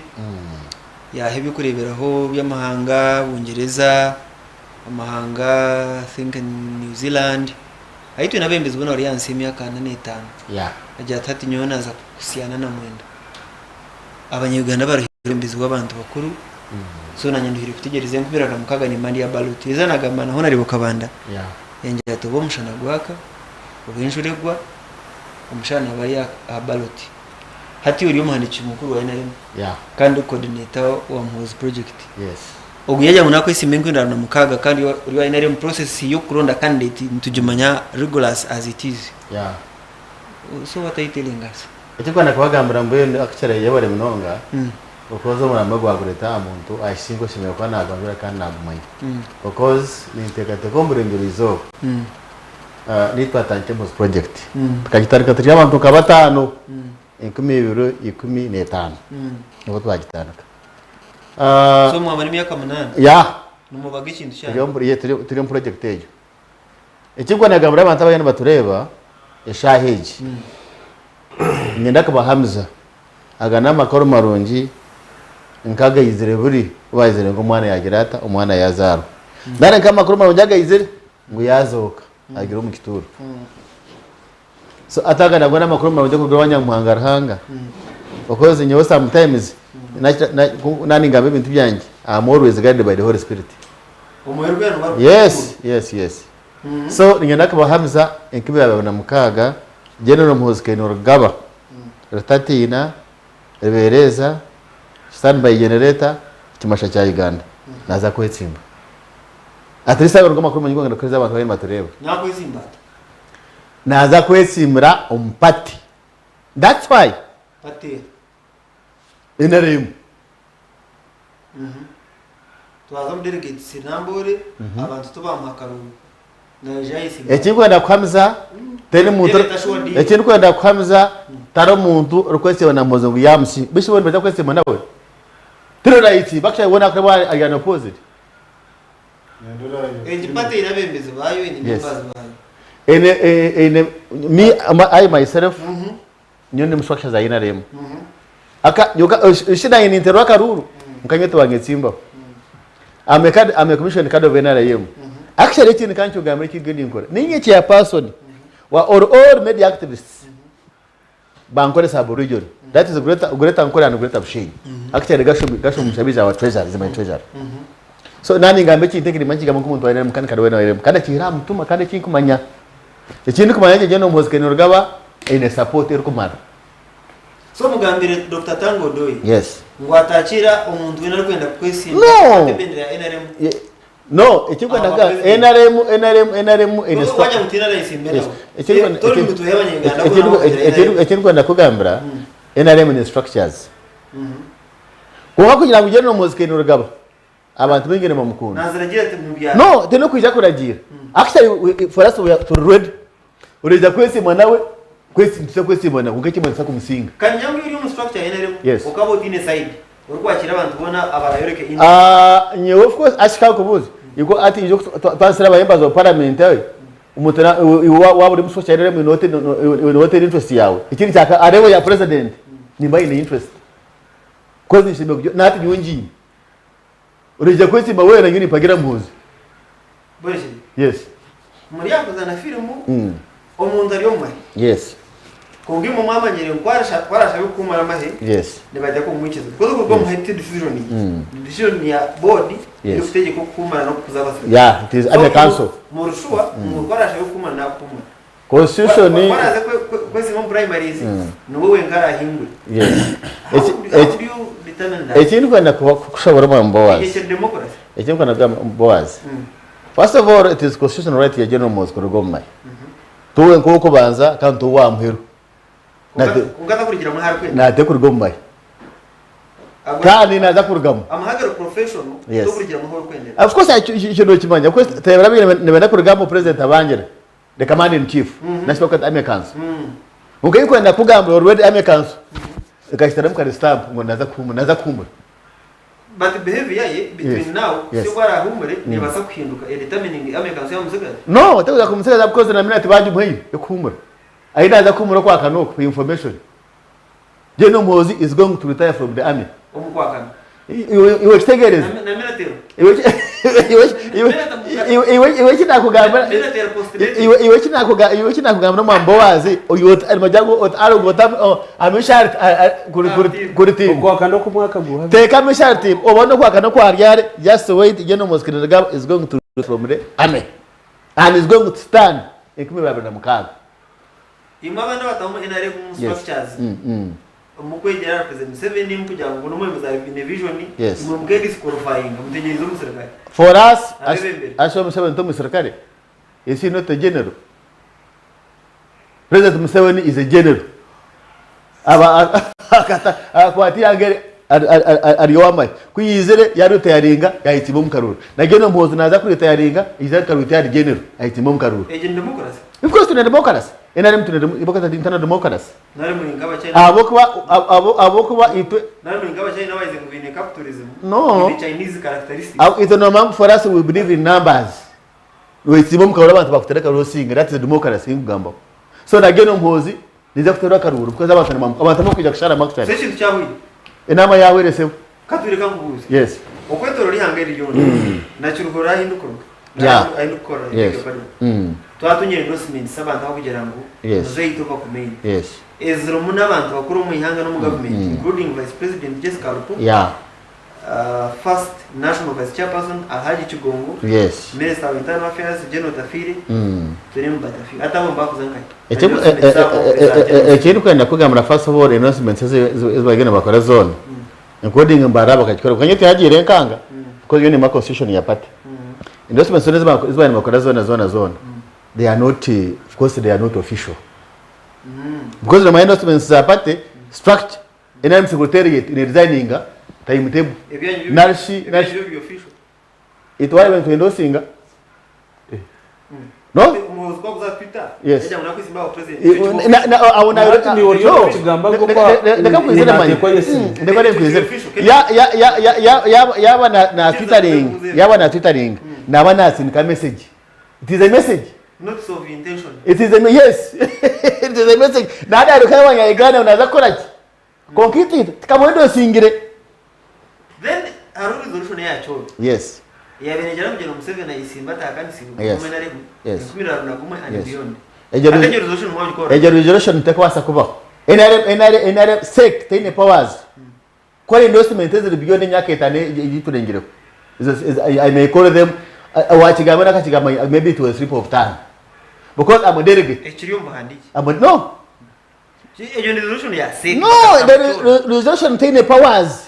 yahebye kureberaho by'amahanga Bungereza amahanga think in New Zealand aitu nabembezwe na Alliance y'imyaka 4 ajya atati nyona za kusiana na mwenda abanyuganda barembezwe abantu bakuru so nanyanduhire kutegereza nkubira na mukaga ni mandi ya baluti izanaga mana hona ribo kabanda yenjya to bomushana gwaka ubinjuregwa umushana bari ya baluti hati uri umuhandiki mukuru wa NRM kandi coordinator wa Mhozi project oguyajya munako isimengo ndana mukaga kandi uri wa NRM process yo kuronda candidate ntujumanya regulars as it is so what are you telling us etikwana kwagambira mbuye akicare yabare munonga ukozo murambo gwagureta umuntu ashingo shimye kwa nagambira kandi nagumanye because nintekate komburengurizo nitwatanke Mhozi project tukagitarika turi abantu kabatano 2015 nibo twagitanaka so mwamara imyaka 8 numubaga ikintu cyane turi mu project ejo ekigwa nagambira abantu abayana batureba eshaheji ngenda kaba Hamza agana makoro marungi nkaga yizere buri wazere ngo mwana yagirata umwana yazaro ndane kama makoro marungi agayizere ngo yazoka agira mu kituru so ataga nabwo namakuru marungi kugabanya muhangara hanga because nyo sometimes nani ngabe ibintu byanjye I'm always guided by the Holy Spirit yes so ngenda kaba Hamza enkibe na mukaga Gen.Kainerugaba ratatina rebereza standby generator kimasha cya Uganda naza kwetsimba atrisa ngo makuru manyigo ngenda kweza abantu bari matureba nakwetsimba naza kwetsimra umpati that's why pati inaremu twaza mu delegate sinambore abantu tuba makaru ekinkwenda kuhamiza teri muntu ekinkwenda kuhamiza tari omuntu orikwesiba na mozo ngu yamusi bishobora baza kwesiba nawe tiri right bakisha wona ko ari an opposite ejipate irabembeze bayo ni membazi bayo I myself nyone mushwakisha za ina remu aka yoka shida ini interwa karuru mkanyete wangetsimba ame commission card of NRM actually chini kancho gamre kigeni nkora ninye chia person wa all media activists bankore sub region that is a great nkora and great shame actually gasho mushabiza wa treasury is my treasury so nani ngambe chi tekiri manchi gamu kumuntu wa NRM kan kadwe na NRM kada chira mutuma kada chinkumanya ekindi kumanya je no Gen.Kainerugaba ine support erikumara so mugambire Dr. Tango Doi yes ngwatachira omuntu wena kwenda kwesimba tebendera NRM no ekikwenda ga NRM ine support kwanya mutina na isimbera toli mutu hebanye nganda ekindi kwenda kugambira NRM ine structures kuba kugira ngo ugene no Gen.Kainerugaba abantu bingene mu mukunda naziragira ati mubya no teno kwija kuragira actually for us we are to read ureza kwesimba nawe kwesimba nawe ngekimwe kumusinga kanyangu iri mu structure ya NRM yes. ukaba utine side urukwakira abantu bona abarayoreke indi nye of course ashika kubuza yuko ati ijo twasira abahemba zo parliament yawe umutana waba uri musosha ya NRM inote interest yawe ikindi cyaka arebo ya president ni mbaye ni interest kozi nshimbe nati nyungi urija kwesimba wewe na ngini pagira muzi boje yes muri yakuzana filmu omuntu ari omwe yes kongi mu mama nyere nkwarasha bikumara mahe yes nebajya ko mwikiza kuko ko mu hite decision ya board ifiteje ko kumara no kuzabasa yeah it is under council murushwa mu kwarasha bikumara na kumara constitution ni kwaraza kwese mu primaries no wowe ngara hingwe yes ekindi kwenda kushobora mu mbowazi ekindi kwenda mbowazi first of all it is constitutional right ya General Gen.Kainerugaba tuwe nkoko banza kandi tuwa muhero ungata kurikira mu harwe nate kurugomba kandi naza kurugamo amahagaro professional to kurikira mu harwe of course icyo kimanya ko tebera nebenda kurugamo president abangira the commander in chief national court americans ungayi kwenda kugamba already americans ikashitara mukari stamp ngo naza kumura but behavior ye between now cyo bara humure ni basa kuhinduka determining americans ya muzika no takuza kumuseka because na minute baje muhiye yokumura aina za kumura kwa kanoko information General Mozi is going to retire from the army omukwakana iwe tegereza na minute iwe kinakugamba iwe kinakugamba no mambowazi uyo almajango arugota amishart kuriti kwakana ko mwaka guha teka mishart obona kwakana kwa ryare just wait General Gen.Kainerugaba is going to retire from the army and is going to stand ekumi babana mukaga imabana batamu inare ku structures umukwegera represent 7 ni kugira ngo no mwemeza vision mu bwe disqualifying mutegereza umusirikare for us asho musebe nto musirikare isi not a general president Museveni is a general aba akwati yangere ariwama kuyizere yarute yaringa yahitimo mukarura na General Mozi naza kurita yaringa izari karute yari general yahitimo mukarura agent democracy of course tuna democracy NRM tuna democracy internal democracy nari mu ngaba cyane abokuba itwe nari mu ngaba cyane nabaze ngo bine capitalism no the Chinese characteristics it's no man for us we believe in numbers we simo mukarura abantu bakutereka rosinga that is democracy ngamba so na General Mozi niza kutereka karuru because abantu kujya kushara makutari seshi cyahuye inama yawe rese katureka ngubuze yes okwetoro ri hangeri yone nacyuruhora hindukoro ahindukora twatunyere endorsement sabantu bakugera ngo muzeito bakumenya yes ezero munabantu bakuru mu ihanga no mu government including vice president Jessica Lupo first national vice chairperson Alhaji Chigongo yes minister of internal affairs General Tafiri turimo batafi atabo bakuzankai ekindi kwenda kugambira first of all announcements ezibagena bakora zone including mbaraba kachikora kanyete hagire nkanga because yone ma constitution ya party endorsements ezibagena bakora zone they are not of course they are not official because the endorsements za party structure NRM secretariat in designing timetable narshi official it was when to endorsing no umuhozi kwa kuza Twitter Yes. ejya muna kwisi mbaho president abona ni oryo kigamba ngo ndeka kwizera manye ndeka kwizera yaba na twittering naba nasindika message. It is a message. Not so of intention. It is a yes. It is a message. Nada alikuwa wanyagana unaza kora konkiti kamwendo singire. Then a resolution ya choro. Yes. Ya benejera mugeno Museveni ayisimba takani sibu Yes. kumena regu. Yes. Kumira na kumwe and beyond. Ejo resolution mwa bikora. Ejo resolution tekwasa kuba. NRM sec tine powers. Kwa endorsement ezili beyond nyaka etane yiturengire. I may call them wachigamana kachigama maybe to a slip of tongue. Because I'm a delegate. Echiriyo muhandiki. No. Ejo resolution ya sec. No, the resolution tine powers.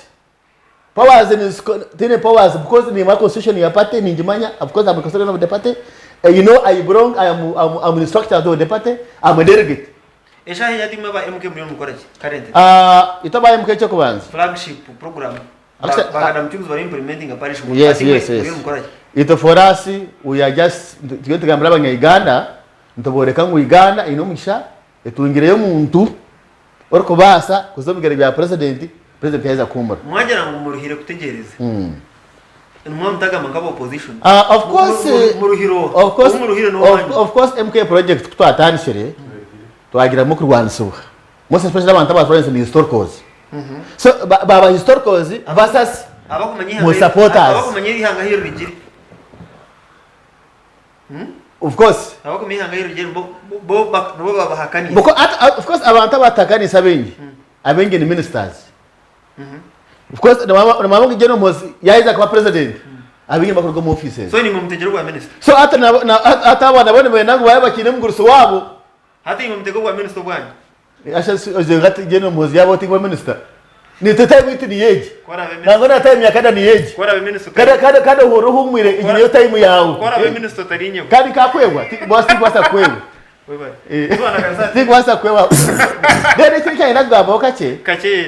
Powers in tine powers because ni my constitution ya party ni njimanya. Of course I'm a constitution of the party. You know I belong. I'm the structure of the party. I'm a delegate. Esha ya timu ba MK muri mukoraje currently. Itaba MK cyo kubanza. Flagship program. Bagada mchunguzi bari implementing a parish mu. Yes. Ito for us we are just tugambira abanya Uganda ntoboreka ngo Uganda inomisha etungireyo muntu orko basa kuzomigera bya president yaiza kumbura. Mwajana ngo muruhire kutegereza. Mtaga mangabo opposition. Of course MK project twatanishire twagira mu kurwanisuha. Most especially abantu abasorense ni historicals. So baba historicals versus abakumanyiha supporters. Abakumanyiha ngahiro rigiri. Of course. Abakumanyiha ngahiro rigiri bo bahakani. Of course abantu abatakani sabengi. Abengi ni ministers. Of course the mama ngijeno mozi yaiza kwa president. Abingi bakorwa mu offices. So ni mu mtegero kwa minister. So hata abana bone benangu baye bakine muguruso wabo. Hata mu mtegero kwa minister bwana. Asha ozengati jeno mozi yabo tingwa minister. Ni time iti ni age. Nangona time ya kada ni age. Kwara minister. Kada horo humwire igiye time yawo. Kwara minister tarinyo. Kandi kakwebwa bosi kwasa kwebwa. Kwasa kwebwa. Dere kika inagamba kache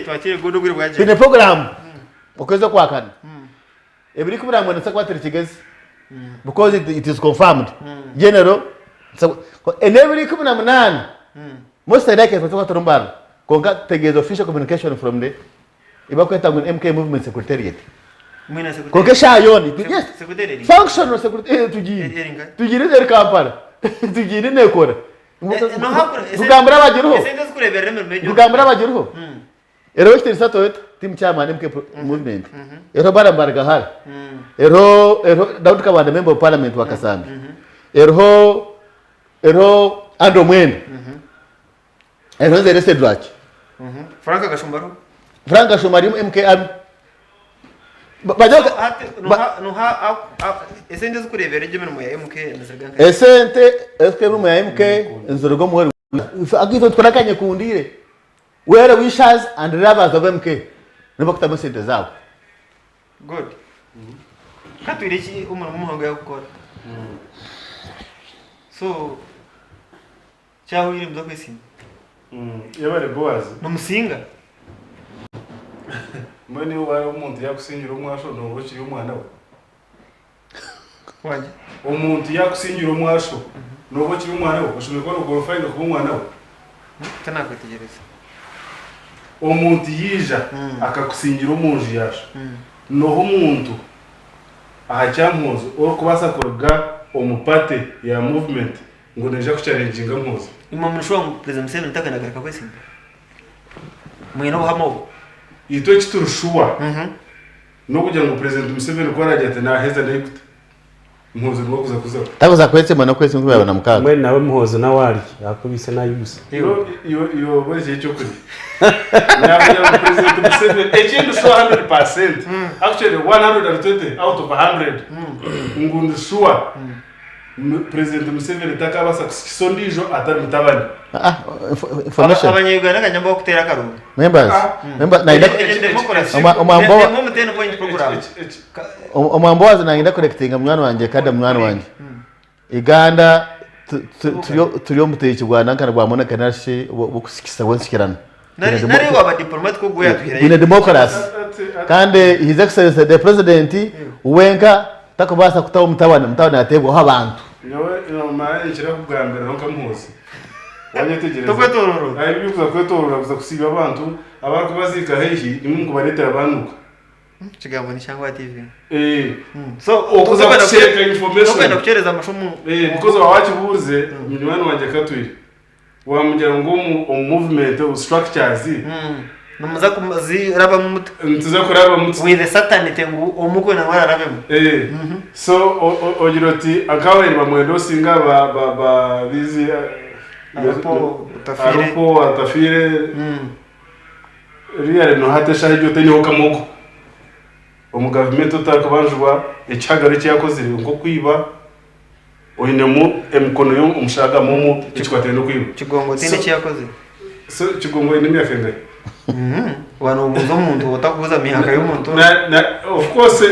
twakire godogure bwaje. Ni program. Okweza kwakana. Every kubira ngo nsa kwatira kigezi. Because it is confirmed. General so and every kubira munana. Most of like for Torumbara. Konga tegeza official communication from the ibakweta ngo MK movement secretariat. Mwina secretariat. Konga shayoni. Yes. Secretariat. Functional secretariat tugire der Kampala. Tugire nekora. Kugambira bagiruho. Kugambira bagiruho. Ero wishte sato team chairman MK movement. Ero barambarga hal. Ero Daud Kabanda member of parliament wa Kasambi. Ero Ando Mwene. Ero the rest watch. Franka Kashumbaru. Franka Shumari MK bajoka no ha esente zikurebera jemeno mu ya MK nasirganka. Esente mu ya MK nzorogo mu agito twanakanye kundire. Where wishers and lovers of MK. Nibo kutama sente zabo. Good. Katwiriki umuntu muhango ya gukora. So chaho iri mzo kwisi. Yabare Boaz. Namusinga. Mwene wa umuntu yakusingira umwasho no bukiri umwana we. Waje. Umuntu yakusingira umwasho no bukiri umwana we. Ushobora kubona ugorofayino kuba umwana we. Tanakwetegereza. Umuntu yija akakusingira umunju yasho. Noho umuntu ahacyamuzo okubasa kurga omupate ya movement ngo neje ku challenging amuzo. Imam Shwa president Museveni takanagaruka kwese. Mwino hamo. Ito kiturushuwa. No kugira ngo president Museveni ko arajya ati na heza ndayikuta. Muhozo rwo kuza. Tabuza kwetse mano kwetse nkubaba na mukaga. Mwe nawe muhozo nawari yakubise nayusa. Yo bose cyo kuri. Na president Museveni ekindi so 100%. Actually 120 out of 100. Ngundu shuwa. President Museveni takabasa kisondijo atari mutabani. Information. Abanyuganda kanyamba kutera karungu. Members na omambo azinainda collecting mwana wanje kada mwana wanje. Uganda turiyo muteye kigwana nkana bwamona kanashi bukusikisa wonsikirana. Nari waba diplomat ko guya tuhira. In a democracy. Kandi his excellency the president wenka takubasa kutawo mutawana atebo habantu. nyowe nomara nshira ku bwa mbere nko muzi wanyetegereza Tokwetororo ari byo kwetorora gusa kusiga abantu abantu bazika hehi nimwe ngo barete abanuka kigambo ni cyangwa TV so okuza kusheka information okenda kuchereza amashomo because wawachibuze mnywana wanje katwiri wamujya ngo movement of structures numuza kumaziraba mu mutwe ntuza kuraba mu mutwe with the satanite ngo omukwe na wara rabemo so ojiroti akawe bamwendo singa ba bizi arupo atafire riyare no hatesha hijyo teni hokamoko omugavumenti utakabanjwa icyagaro cyakoze ngo kwiba oinemu emkono yo umushaga momo ikikwatene no kwiba kigongo tene cyakoze so kigongo ni myafenga wano umuzo umuntu utakuza mihaka y'umuntu of course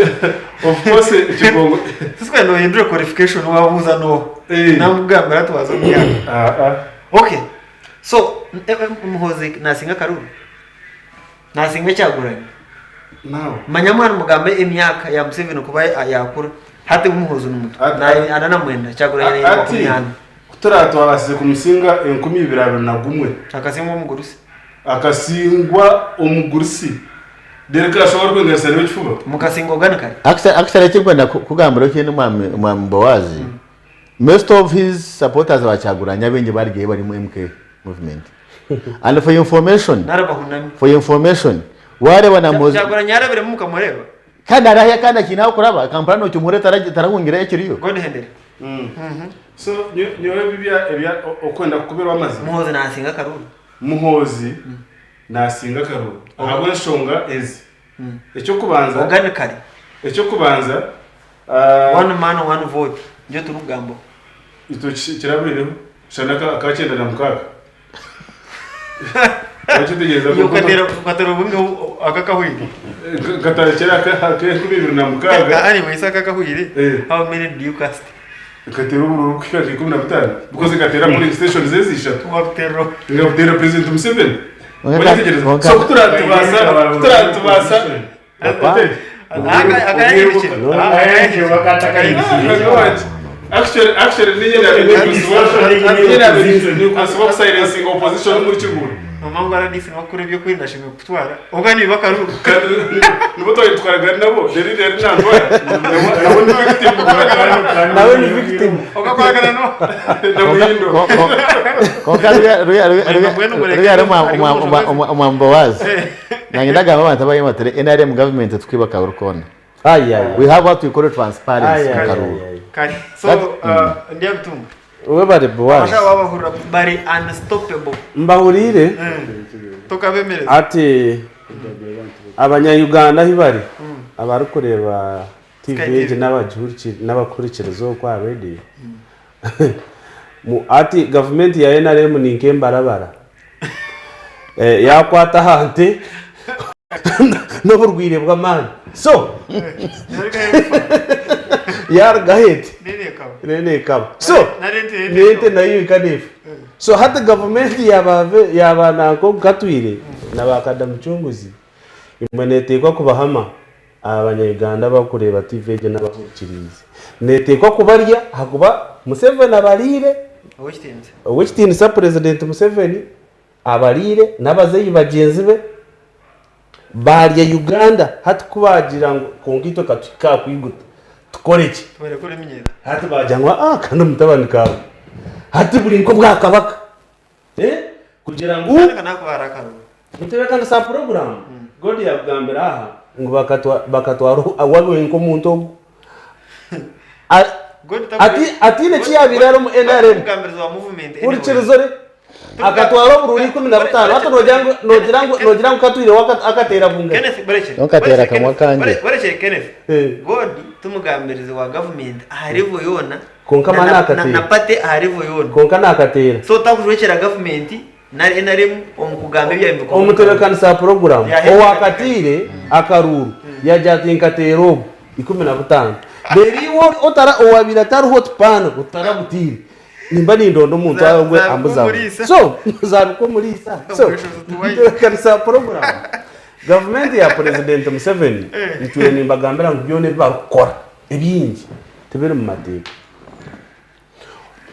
kigongo siswe no hindure qualification wabuza no namugambira tuwazo myaka okay so umuhozi nasinga karuru nasinga cyaguranye nawe manyamwana mugambe imyaka ya Museveni kuba yakura hati umuhozo n'umutu ana mwenda cyaguranye n'imyaka kutaratu abasize kumusinga 2021 akasingwa umugurusi akasingwa umugurusi dereka ashobora kwengesa rero kifuba mukasingo ganakari actually cyangwa kugambira kintu mwambowazi most of his supporters bachaguranya abenje barigiye bari mu MK movement and for information wale wanamoza cyaguranya yarabire mu kamureba kandi arahe kandi kinaho kuraba kampani no cyumure tarahungira yakiriyo god hendere so nyowe bibya okwenda kubera amazi muhozi nasinga karuru muhozi nasinga karuru ahabwa nshonga ezi icyo kubanza organically icyo kubanza one man one vote nje turugambo ito kirabireho shanaka akacenda na mukaka Achitegereza ko katero bunga akakahwiri katarekera akakubiri na mukaga ari mwisaka akahwiri how many do you cast katero buru kwifati 15 because katera muri station zezisha watero ngabdera president Museveni wanyitegereza so kuturatubasa Actually, ni kusuwa silencing opposition muri kiguru. Mamangu aradisi makuru byo kwindashimye kutwara. Ogani bakaru. Nubuto yitwaraga nabo. Deri nandwara. Nawe ni victim. Okakwagana no. Namuyindo. Umambowazi. Nangidaga abantu abayematire NRM government tukibaka urukona. We have what we call transparency. So ndia bitumba we bari bowazi abasha babahura bari unstoppable mbahurire tokabemereza ati abanya-Uganda hibari abari kureba TV n'abakurikirizo kwa radio mu ati government ya NRM ni nkembarabara yakwata hante no burwire bw'amani so yar gahete nene kaba so nete nayo ikanifu so hata government yabana ko gatwire nabakada mucunguzi imanetekwa kubahama abanya-Uganda bakureba TV je n'abakurikizi netekwa kubarya hakuba Museveni abarire owichitini sa president Museveni abarire n'abazeyi bagenzi be barya Uganda hati kubagira ngo konkito katwika kwiguta tukoreki tubarekore minyera hati bajangwa kandi mutabani kawe hati buri nko bwakabaka kugira ngo kana kwarakaro mutebeka sa program godi ya bwambera aha ngo bakatwaro awawe nko muntu ati ne cyabiraro mu NRM bwamberizo wa movement uri kirizore akatwaro bururi 15 hata nogira ngo katwire akatera bunga Kenneth Bereche okatera kamwa kanje Bereche Kenneth god tumugambirizo wa government aharivo yona konka manakatera na pate aharivo yona konka nakatera so takujwekera government na NRM omukugambe byabimbuko omutebekana sa program owakatire akaruru yajatinkaterobo 15 beriwo otara owabira taru hot pan utara butire nimba nindondo umuntu agwe ambuza so zaruko murisa so kanisa program government ya president Museveni nitwe nimba gambira ngo byone bakora ebingi tebere mu mateka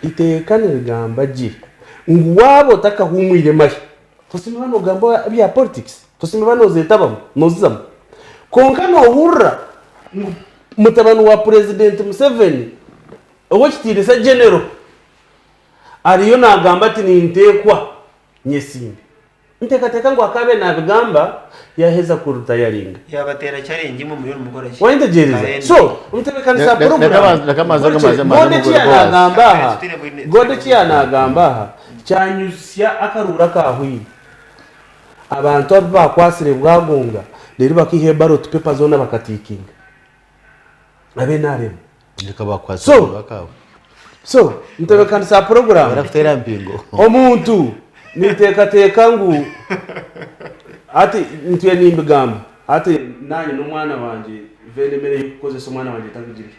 iteka nirigamba gi ngwabo takahumwire mashi tusime bano gamba bya politics tusime bano zetabamo nozizamo konka no hurra mutabano wa president Museveni owo kitirisa general ariyo nagamba ati nintekwa nyesimbi ntekateka ngo akabe nabigamba yaheza kuruta yaringa yabatera challenge mu muyoro mugora ki wende gereza so umtebekanisa program gode kiyanagamba cyanyusya akarura kahwi abantu bakwasire bwagonga rero bakihe ballot paper zona bakatikinga abe naremo ndikabakwasire bakawe so umtebekanisa program barafitera mpingo omuntu nitekateka ngu ati ntwe nimbigamba ati nanye n'umwana wanje venemere yukozesa umwana wanje tangigire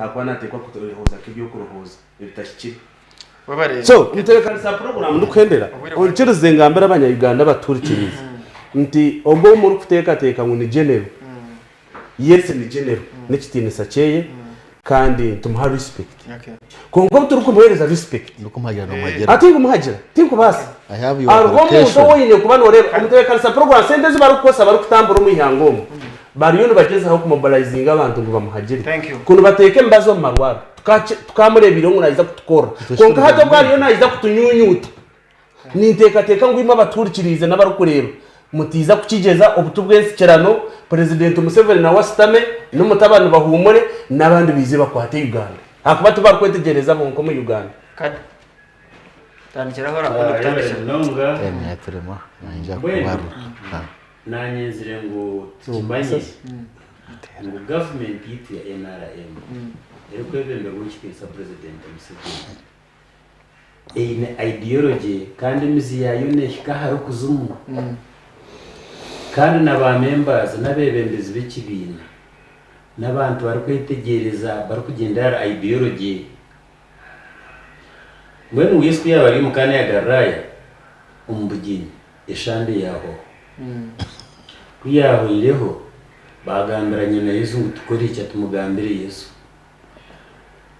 akwa natekwa kutorehoza kibyo kurohoza bitashikire so nitekanisa program ndukhendera onchirize ngambira abanya Uganda baturikiriza nti obo muri kutekateka ngo ni general yes ni general nikitinisa cheye kandi tumuha respect kongo turukumuhereza respect ndukumuhagira no muhagira ati ngumuhagira tinko basi I have your arwo muntu woyine kubana oreba umutekanisa program sendezi barukosa barukutambura umuyangomo bariyone bagezeho kumobilizinga abantu ngo bamuhagire kuno bateke mbazo marwara tukamurebira ngo nayiza kutukora konka hato bwariyo nayiza kutunyunyuta nitekateka ngo imwe baturikirize n'abarukureba mutiza kukigeza obutubwensikirano president Museveni na wasitame n'umutabano bahumure n'abandi bize bakwate Uganda akuba tubarukwetegereza bonko mu Uganda kada tandikira hora kutandikira nonga yatrema nanja kubaru nanyezire ngo tumbanye ngo government yitu ya NRM ero kwebembe gushikisa president Museveni eine ideology kandi mizi yayo neshika haro kuzumu kandi naba members nabebembezi b'ikibina n'abantu bari kwitegereza bari kugendera ideology mwenu wisku yabari mukana ya garaya umbugini eshande yaho kuyaho ileho bagambiranye na Yesu ngutukore icyo tumugambire Yesu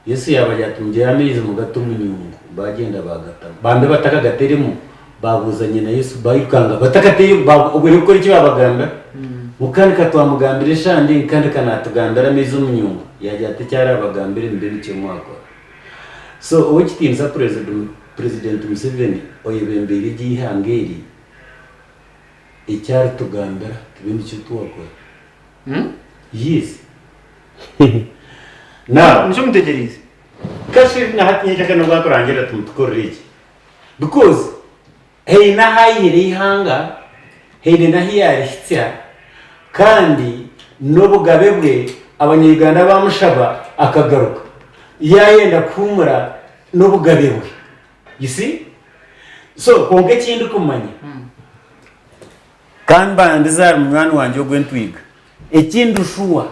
Yesu yabajya tumugera amezi mu gato munyungu bagenda bagata bambe bataka gateremo babuzanye na Yesu bayikanga batakateye ubwo gukora icyo babagamba mukandi katwamugambire shandi kandi kanatugambira amezi munyungu yajya atecyara abagambire mbere icyo mwako so uwo kitinza president Museveni oyebembere gihangeri icyari tugambira kibindi cyo tuwakora yes na nicyo mutegereze kashi na hatinya kana bakurangira tumukorera iki because hey na hayire ihanga hey na hiyari hitya kandi n'ubugabe bwe abanyarwanda bamushaba akagaruka yayenda kumura n'ubugabe bwe you see so konke kindi kumanya kamba ndiza mwana wanje ogwentwiga ekindi ushuwa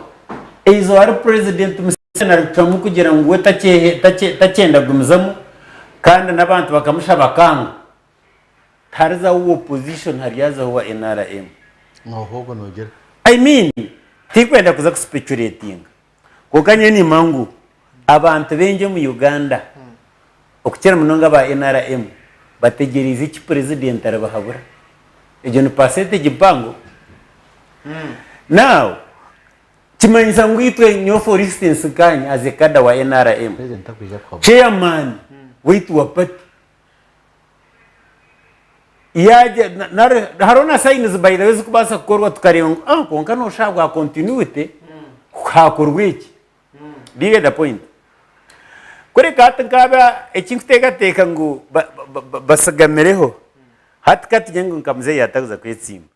izo ari president Museveni arikamu kugira ngo tacyenda gumizamo kandi n'abantu bakamushaba kanga hariza uwo opposition hariyaza wa NRM nohogo nogera I mean tikwenda kuza kuspeculating kokanye ni mangu abantu benje mu Uganda okukira munonga ba NRM bategerize iki president arabahabura ejo ni percentage bango now kimanyisa ngwitwe nyo for instance kanye as a kada wa NRM chairman witu wa party yaje harona signs by the way kubasa korwa tukareba konka no shabwa continuity hakorwa iki biga the point kore katangaba ekinkuteka ngo basagamereho hatkati nyengo nkamze yataguza kwetsimba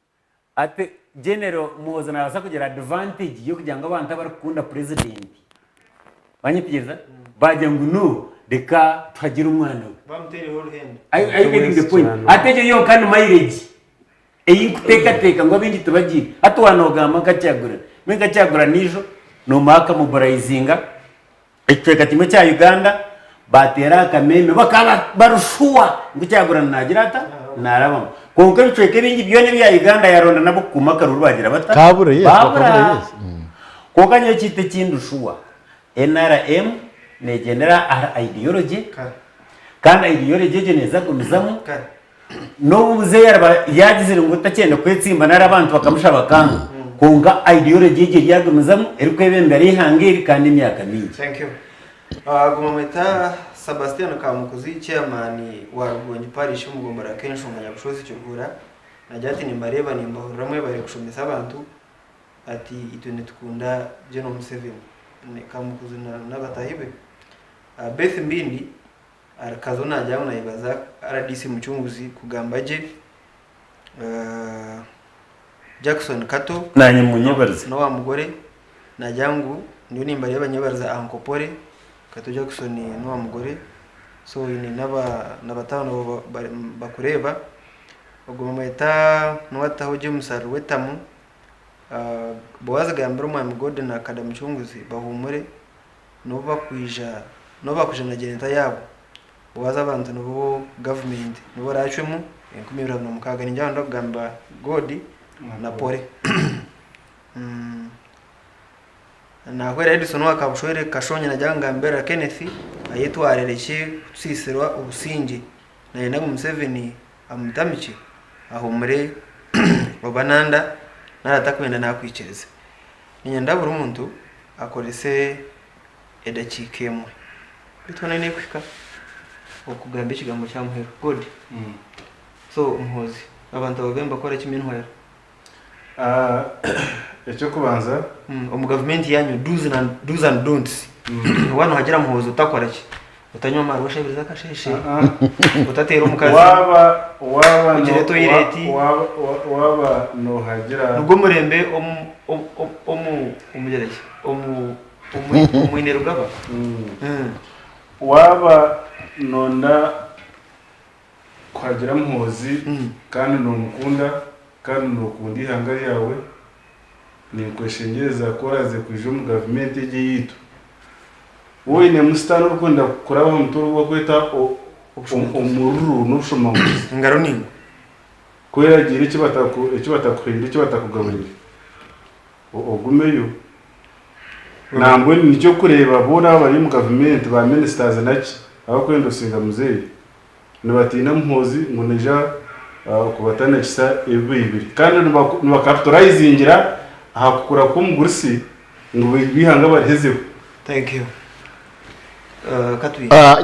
ate general muhoza nabasa kugira advantage yo kugira ngo abantu abarukunda president banyipiriza bajya ngo no deka twagira umwana bamutere whole hand I getting the point ateje yo kandi mileage eyinkuteka ngo abindi tubagira atwanogama kacyagura menga cyagura nijo no maka mobilizinga icweka kimwe cya Uganda batera akameme bakaba barushuwa ngo cyagura nagira ata narabamo konka icweka bingi byone bya Uganda yaronda nabo kumaka rubagira bata kabura yes konka nyo kite kindushuwa NRM negendera ideology kandi ideology geneza gumizamo no ubuze yagize ngo utakenda kwetsimba nari abantu bakamusha bakanga kunga ideology je yagumizamo eriko ebembere ihangiri kandi imyaka mingi. Thank you. Gumameta Sebastian Kamukuzi chairman wa Rugwenyi Parish umugombora kenshi umanya bushozi cyogura najyati nimbareba nimbahurira mwe bari kushomesa abantu ati itune tukunda Gen. Museveni Kamukuzi n'abatahibe Beth Mbindi arakazo najyaho nayibaza RDC mucunguzi kugamba je Jackson Kato nanye munyebarze no wa mugore najyangu niyo nimba reba nyebarza ankopore Kato Jackson no wa mugore so ini nabatano bakureba ubwo meta no wataho je musaru wetamu bowaza gambero mu mugode na Kadamu Chunguzi bahumure no bakwijana na geneta yabo bowaza abantu no government no baracwemo 2016 ninjya ndagamba godi na pore na kwera Edison wakabushoire kashonye na janga mbera Kenneth ayitwarereke tusisirwa ubusinge na yenda Museveni amutamici ahumure babananda naratakwenda nakwicereza ninyanda buri umuntu akorese edakikemwe bitone ne kwika okugamba ikigambo cya muhero god so umuhozi abantu bagamba kora kiminwera icyo kubanza mu government yanyu do's and don'ts wano hagira muhozi utakora ki utanywa marusha biza kasheshe utatera umukazi waba ugireto ireti waba no hagira nubwo murembe umugereke Kainerugaba waba nonda kwagira muhozi kandi no mukunda kandi no kundi hangari yawe ni kweshengereza koraze kuje mu government ye yitu wowe ne mustano rukunda kuraba mutoro wo kweta umururu n'ushoma ngaro ningo kwera gira icyo batakugaburira ogumeyo nambwe nicyo kureba bona bari mu government ba ministers naki aho kwendo singa muzeyi nibatina muhozi muneja kubatana kisa ibibiri kandi nibakapitalizingira ahakukura ko mugurisi ngo bihanga bahezeho. Thank you.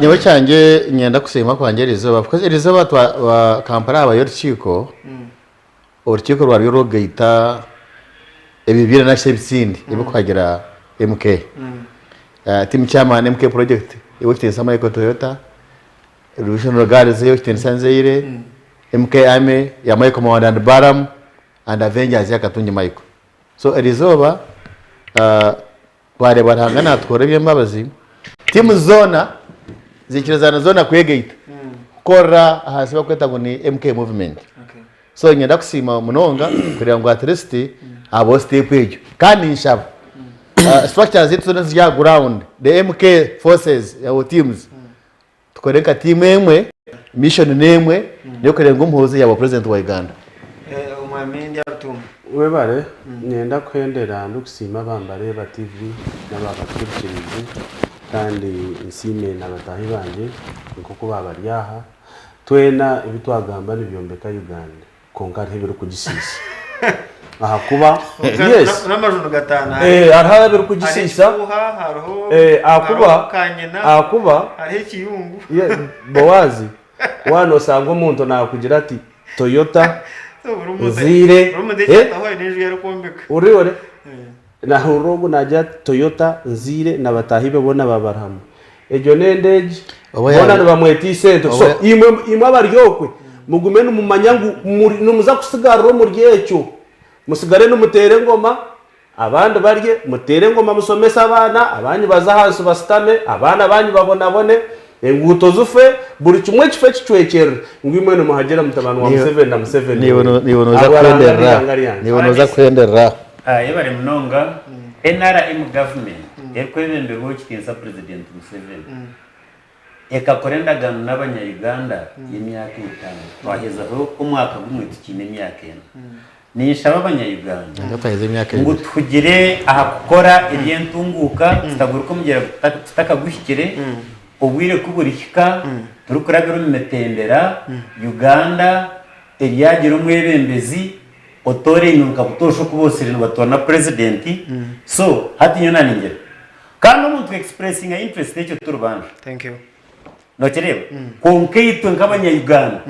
Nyawe cyanjye nyenda kusema kwanje rizoba because rizoba twa Kampala abayorchiko urukiko rwa Rugeta ebibira na shebitsindi ibo kwagira MK team chairman MK project iwekite sama eko Toyota Revolution Guards yokite Sanzeire MK ame ya Michael Mawanda and Baram and Avengers yakatunye Michael so rizoba bare barangana tworebye mbabazi timu zona zikirezana zona kwegate kora hasi bakweta ngo ni MK movement so nyenda kusima munonga kugira ngo at least abo step ejo kandi nshaba structures zetu zya ground the MK forces our teams tukoreka team emwe mission nemwe yo kurenga umuhozi yabo president wa Uganda umwamindi atum we bare nyenda kwendera ndukusima bambare ba TV n'ababakurikirize kandi insime n'abatahi banje nkuko babaryaha twena ibitwagamba n'ibyombeka Uganda konka ntibiri kugisisa aha kuba yes n'amajuru gatana arahabiri kugisisa akuba ari kiyungu bowazi wano sanga umuntu nakugira ati Toyota nzire uriore na urugo najya Toyota nzire nabatahibe bona babaramu ejo nendeje bona bamweti sento so imwe abaryokwe mugume n'umumanyangu numuza kusigara ro muryecyo musigare n'umutere ngoma abandi barye mutere ngoma musomesa abana abanyi bazahasu basitame abana abanyi babonabone enguto zufe buri kimwe kife kicwekera ngwimwe no muhagera mutabano wa Museveni nibonoza kwendera yebare munonga NRM government ekwebembe go kikinsa president Museveni ekakorenda gano n'abanya-Uganda y'imyaka 5 twaheza ho umwaka gumwe tikine imyaka 4 nishaba abanya-Uganda ngataheze imyaka ngo tugire aha gukora ibyentunguka tutaguruko mugera tutakagushyikire ubwire kuburikika turukurabira metendera Uganda eriyagira umwebembezi otore inuka butosho kubosera batona president so hati nyona ningera kandi umuntu expressing interest y'icyo turubanje. Thank you. No kireba konke yitwe nk'abanya Uganda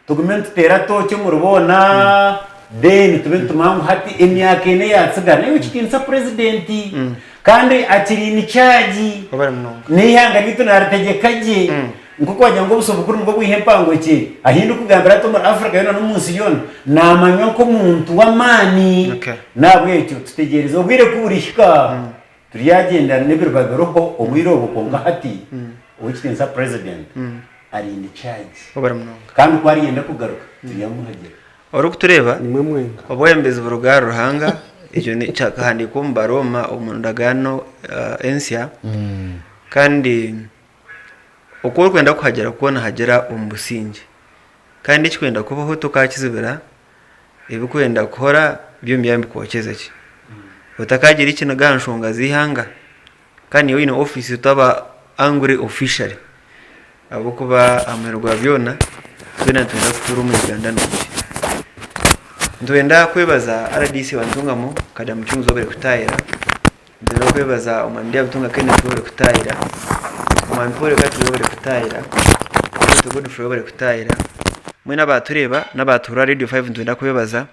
tugumente tera tocho mu rubona then tumamu hati emyaka ene yatsigana yo kikinsa president kandi akiri ni charge ni hanga bitu narategekaje nkuko wajya ngo busobukuru ngo bwihempango ki ahindu kugambira to muri Africa yona no munsi yona namanyo ko muntu wamani nabwe cyo tutegereza ubwire kuburishika turiyagenda nebirwagaroho omwirobo konga hati ukikinsa president ari ni charge kandi kwari yenda kugaruka yamuhagera oro kutureba nimwe mwenga oboyembezi burugaro ruhanga icyo ni cyakahandi kumba Roma umundagano ensia kandi uko kwenda kuhagera kubona hagera umusingi kandi ikwenda kubaho tukakizibira ibikwenda gukora byo myambi kwokeza ki utakagira ikintu ganshonga zihanga kandi yo ino office utaba angry officially abo kuba amerwa byona twena twenda kuturu mu Uganda no ndwenda kwebaza RDC wantungamo kada mucyunzo bere kutayira ndero kwebaza umandia butunga kene bere kutayira umanpore kati bere kutayira to good for bere kutayira mwena batureba nabatura radio 5 ndwenda kwebaza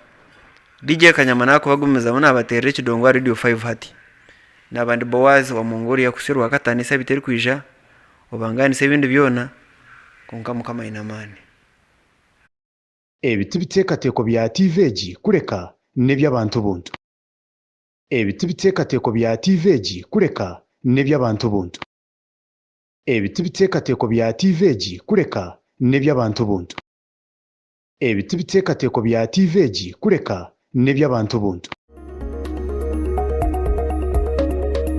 DJ Kanyama nako bagumeza bona abatere kidongo radio 5 hati nabandi bowazi wa Mongolia kusirwa katanisa biteri kwija obanganise ibindi byona konkamu kama inamani ebiti bitekateko bya TVG kureka neby'abantu buntu ebiti bitekateko bya TVG kureka neby'abantu buntu ebiti bitekateko bya TVG kureka neby'abantu buntu ebiti bitekateko bya TVG kureka neby'abantu buntu